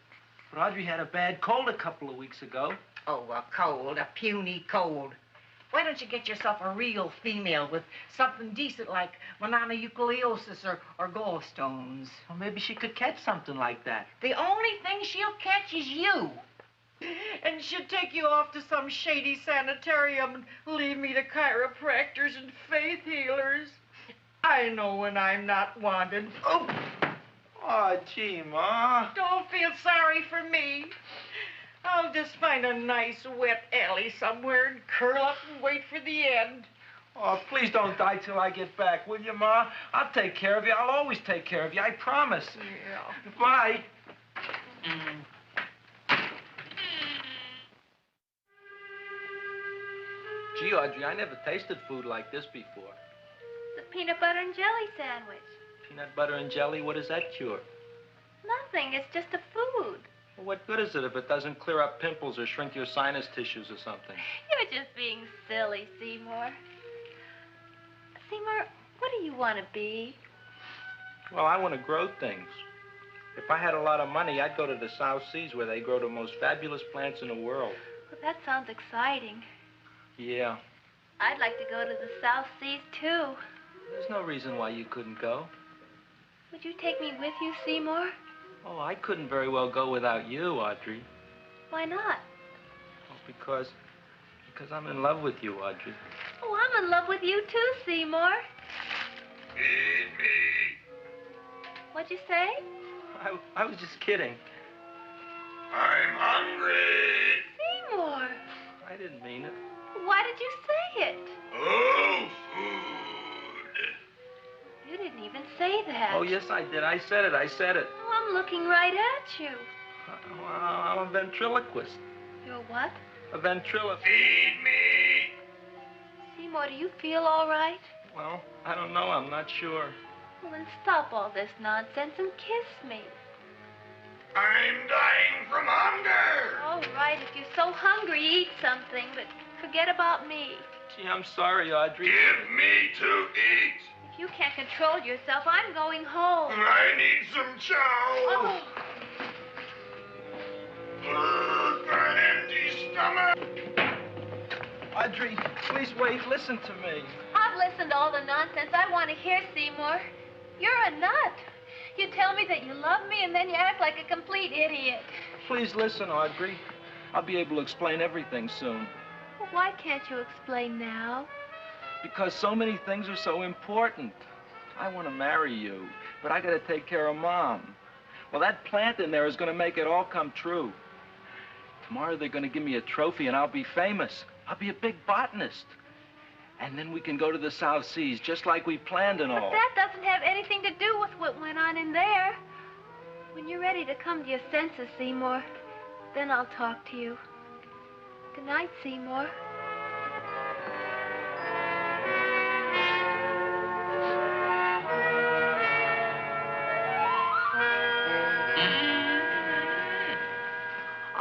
But Audrey had a bad cold a couple of weeks ago. Oh, a cold, a puny cold. Why don't you get yourself a real female with something decent like mononucleosis or gallstones? Well, maybe she could catch something like that. The only thing she'll catch is you. And she'll take you off to some shady sanitarium and leave me to chiropractors and faith healers. I know when I'm not wanted. Oh, gee, Ma. Don't feel sorry for me. I'll just find a nice wet alley somewhere and curl up and wait for the end. Oh, please don't die till I get back, will you, Ma? I'll take care of you. I'll always take care of you. I promise. Yeah. Bye. Gee, Audrey, I never tasted food like this before. The peanut butter and jelly sandwich. Peanut butter and jelly, what does that cure? Nothing. It's just a food. Well, what good is it if it doesn't clear up pimples or shrink your sinus tissues or something? You're just being silly, Seymour. Seymour, what do you want to be? Well, I want to grow things. If I had a lot of money, I'd go to the South Seas where they grow the most fabulous plants in the world. Well, that sounds exciting. Yeah. I'd like to go to the South Seas, too. There's no reason why you couldn't go. Would you take me with you, Seymour? Oh, I couldn't very well go without you, Audrey. Why not? Oh, because I'm in love with you, Audrey. Oh, I'm in love with you, too, Seymour. Feed me. What'd you say? I was just kidding. I'm hungry. Seymour. I didn't mean it. Why did you say it? Oh, food. You didn't even say that. Oh, yes, I did. I said it. Oh, I'm looking right at you. Well, I'm a ventriloquist. You're what? A ventriloquist. Feed me. Seymour, do you feel all right? Well, I don't know. I'm not sure. Well, then stop all this nonsense and kiss me. I'm dying from hunger. All right, if you're so hungry, eat something, but forget about me. Gee, I'm sorry, Audrey. Give me to eat. If you can't control yourself, I'm going home. I need some chow. Oh. An empty stomach. Audrey, please wait. Listen to me. I've listened to all the nonsense I want to hear, Seymour. You're a nut. You tell me that you love me, and then you act like a complete idiot. Please listen, Audrey. I'll be able to explain everything soon. Well, why can't you explain now? Because so many things are so important. I want to marry you, but I got to take care of Mom. Well, that plant in there is going to make it all come true. Tomorrow they're going to give me a trophy, and I'll be famous. I'll be a big botanist. And then we can go to the South Seas, just like we planned and all. But that doesn't have anything to do with what went on in there. When you're ready to come to your senses, Seymour, then I'll talk to you. Good night, Seymour.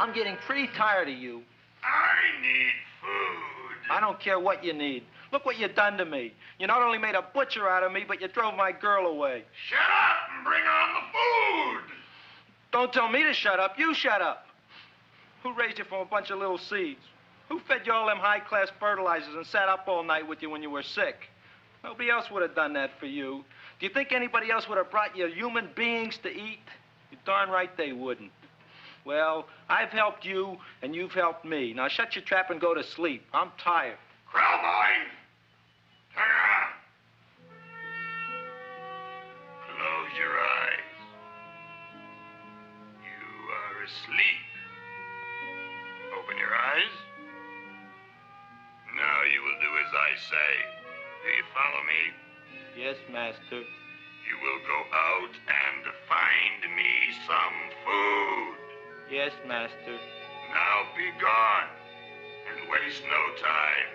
I'm getting pretty tired of you. I need food. I don't care what you need. Look what you done to me. You not only made a butcher out of me, but you drove my girl away. Shut up and bring on the food. Don't tell me to shut up. You shut up. Who raised you from a bunch of little seeds? Who fed you all them high-class fertilizers and sat up all night with you when you were sick? Nobody else would have done that for you. Do you think anybody else would have brought you human beings to eat? You're darn right they wouldn't. Well, I've helped you, and you've helped me. Now shut your trap and go to sleep. I'm tired. Krellboy, turn around. Close your eyes. You are asleep. Open your eyes. Now you will do as I say. Do you follow me? Yes, master. You will go out and find me some food. Yes, master. Now be gone and waste no time.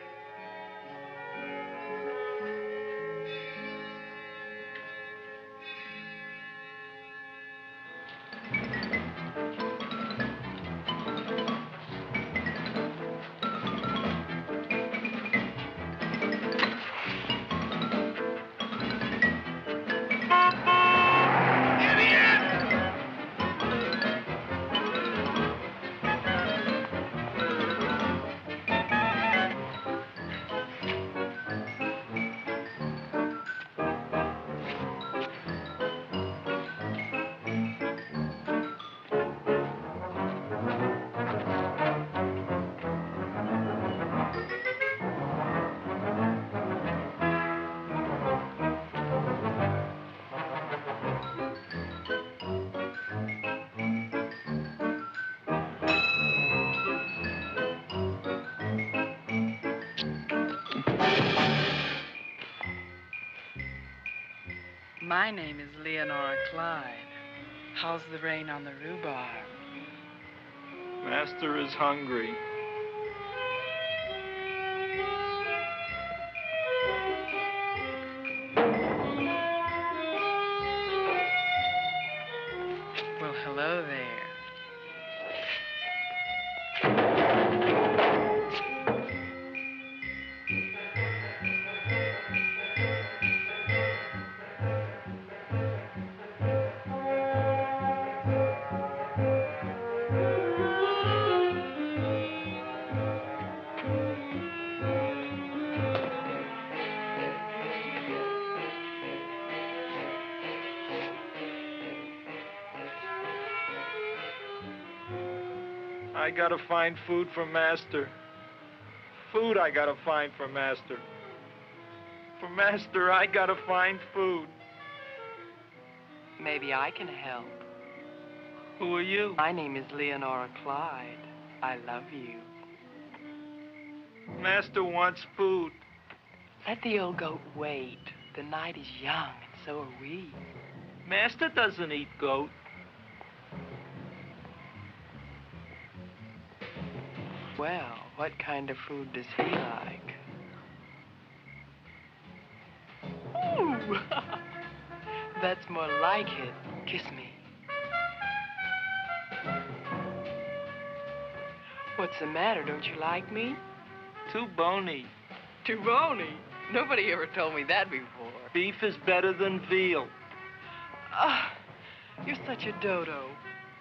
My name is Leonora Clyde. How's the rain on the rhubarb? Master is hungry. Well, hello there. I gotta find food for Master. Food I gotta find for Master. For Master, I gotta find food. Maybe I can help. Who are you? My name is Leonora Clyde. I love you. Master wants food. Let the old goat wait. The night is young, and so are we. Master doesn't eat goat. Well, what kind of food does he like? Ooh! That's more like it. Kiss me. What's the matter? Don't you like me? Too bony. Too bony? Nobody ever told me that before. Beef is better than veal. Ah, you're such a dodo.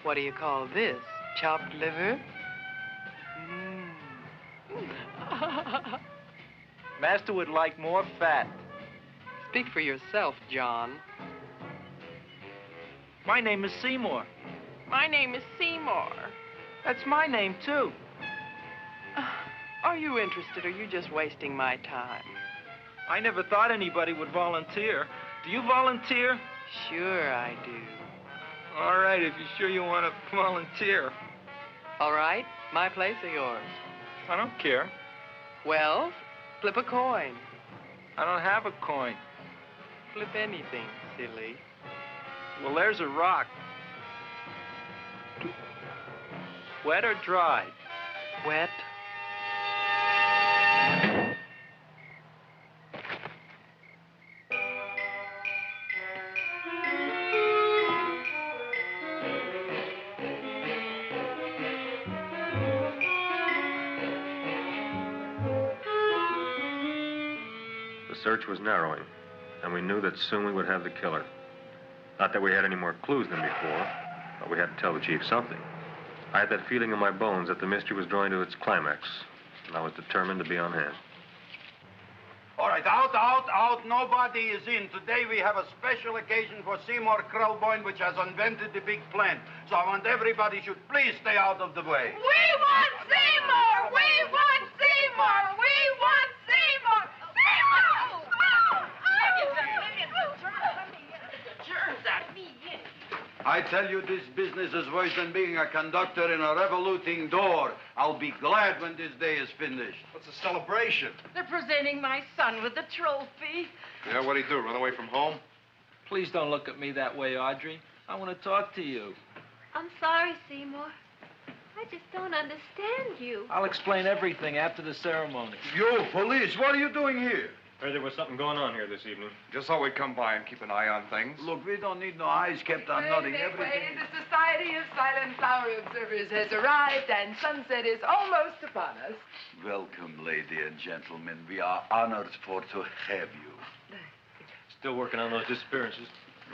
What do you call this? Chopped liver? Master would like more fat. Speak for yourself, John. My name is Seymour. My name is Seymour. That's my name, too. Are you interested, or are you just wasting my time? I never thought anybody would volunteer. Do you volunteer? Sure I do. All right, if you're sure you want to volunteer. All right, my place or yours? I don't care. Well, flip a coin. I don't have a coin. Flip anything, silly. Well, there's a rock. Wet or dry? Wet. search was narrowing, and we knew that soon we would have the killer. Not that we had any more clues than before, but we had to tell the chief something. I had that feeling in my bones that the mystery was drawing to its climax, and I was determined to be on hand. All right, out. Nobody is in. Today we have a special occasion for Seymour Krelboyne, which has invented the big plan. So I want everybody should please stay out of the way. We want Seymour! We want Seymour! We want Seymour! Seymour! I tell you, this business is worse than being a conductor in a revoluting door. I'll be glad when this day is finished. What's a celebration? They're presenting my son with the trophy. Yeah, what'd he do, run away from home? Please don't look at me that way, Audrey. I want to talk to you. I'm sorry, Seymour. I just don't understand you. I'll explain everything after the ceremony. You, police, what are you doing here? Heard there was something going on here this evening. Just thought we'd come by and keep an eye on things. Look, we don't need no eyes kept on nothing. Everything. The Society of Silent Flower Observers has arrived, and sunset is almost upon us. Welcome, lady and gentlemen. We are honored for to have you. Still working on those disappearances.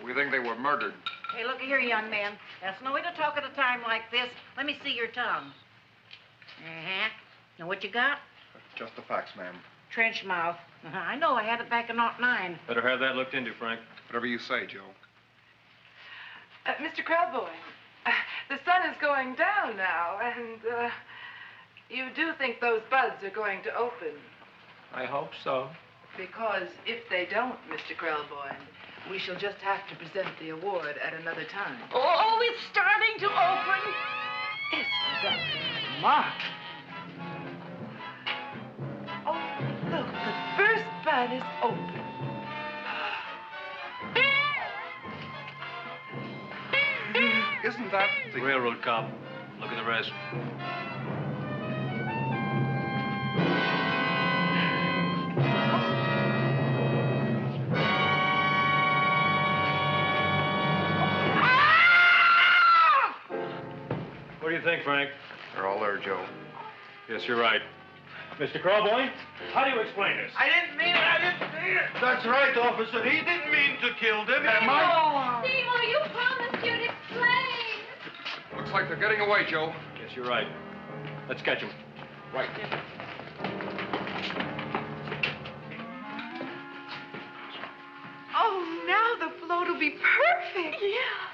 We think they were murdered. Hey, look here, young man. That's no way to talk at a time like this. Let me see your tongue. Uh-huh. Now, what you got? Just the facts, ma'am. Trench mouth. I know. I had it back in '09. Better have that looked into, Frank. Whatever you say, Joe. Mr. Krelboyne, the sun is going down now, and you do think those buds are going to open? I hope so. Because if they don't, Mr. Krelboyne, we shall just have to present the award at another time. Oh, it's starting to open. Isn't that remarkable? Oh, look, the first bud is open. Isn't that the Railroad cop. Look at the rest. What do you think, Frank? They're all there, Joe. Yes, you're right. Mr. Krelboyne, how do you explain this? I didn't mean it. That's right, officer. He didn't mean to kill them. Seymour, you promised you'd explain. Looks like they're getting away, Joe. Yes, you're right. Let's catch him. Right. Oh, now the float will be perfect. Yeah.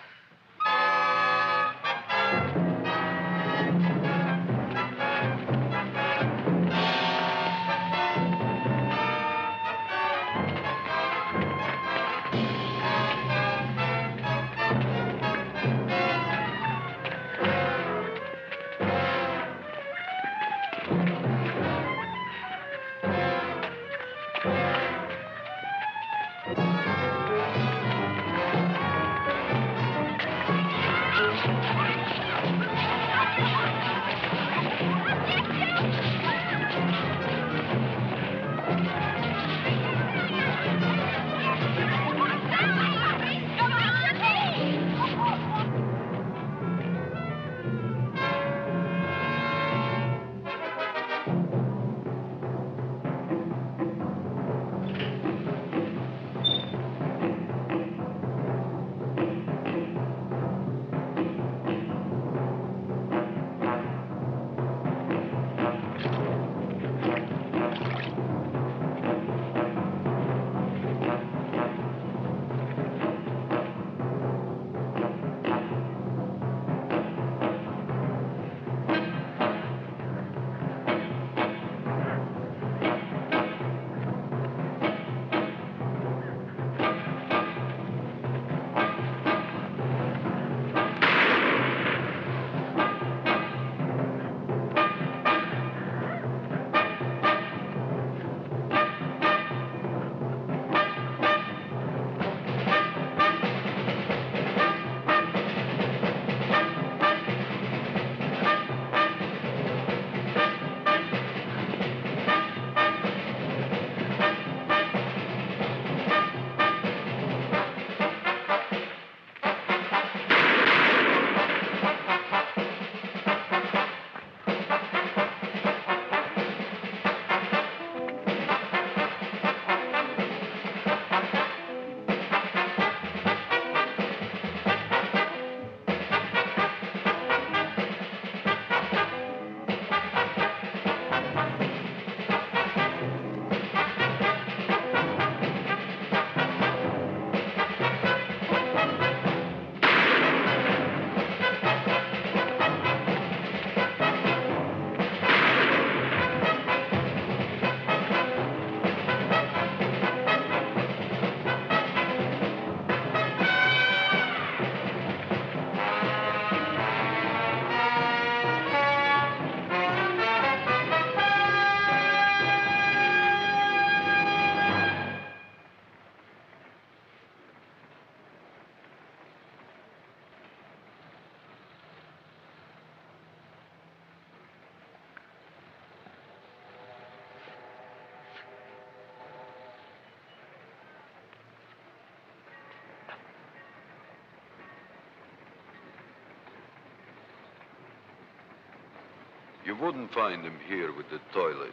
You wouldn't find him here with the toilets.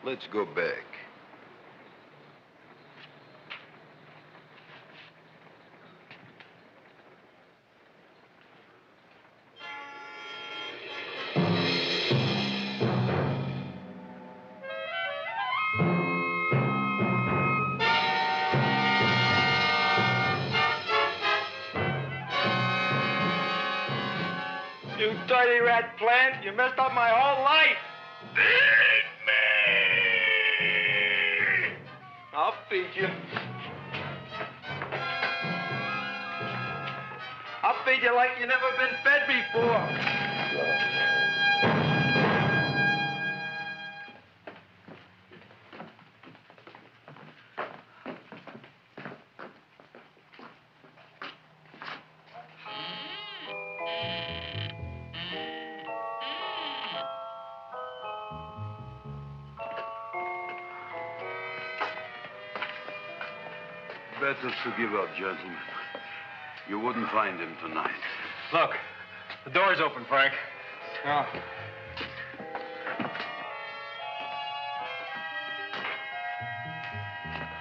Let's go back. You dirty rat plant, you messed up my whole life. Feed me! I'll feed you. I'll feed you like you never been fed before. Better to give up, gentlemen. You wouldn't find him tonight. Look, the door's open, Frank. Oh.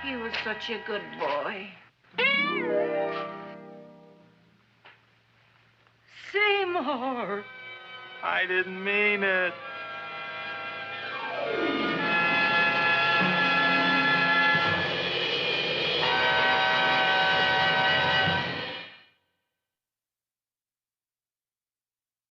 He was such a good boy. Seymour! I didn't mean it.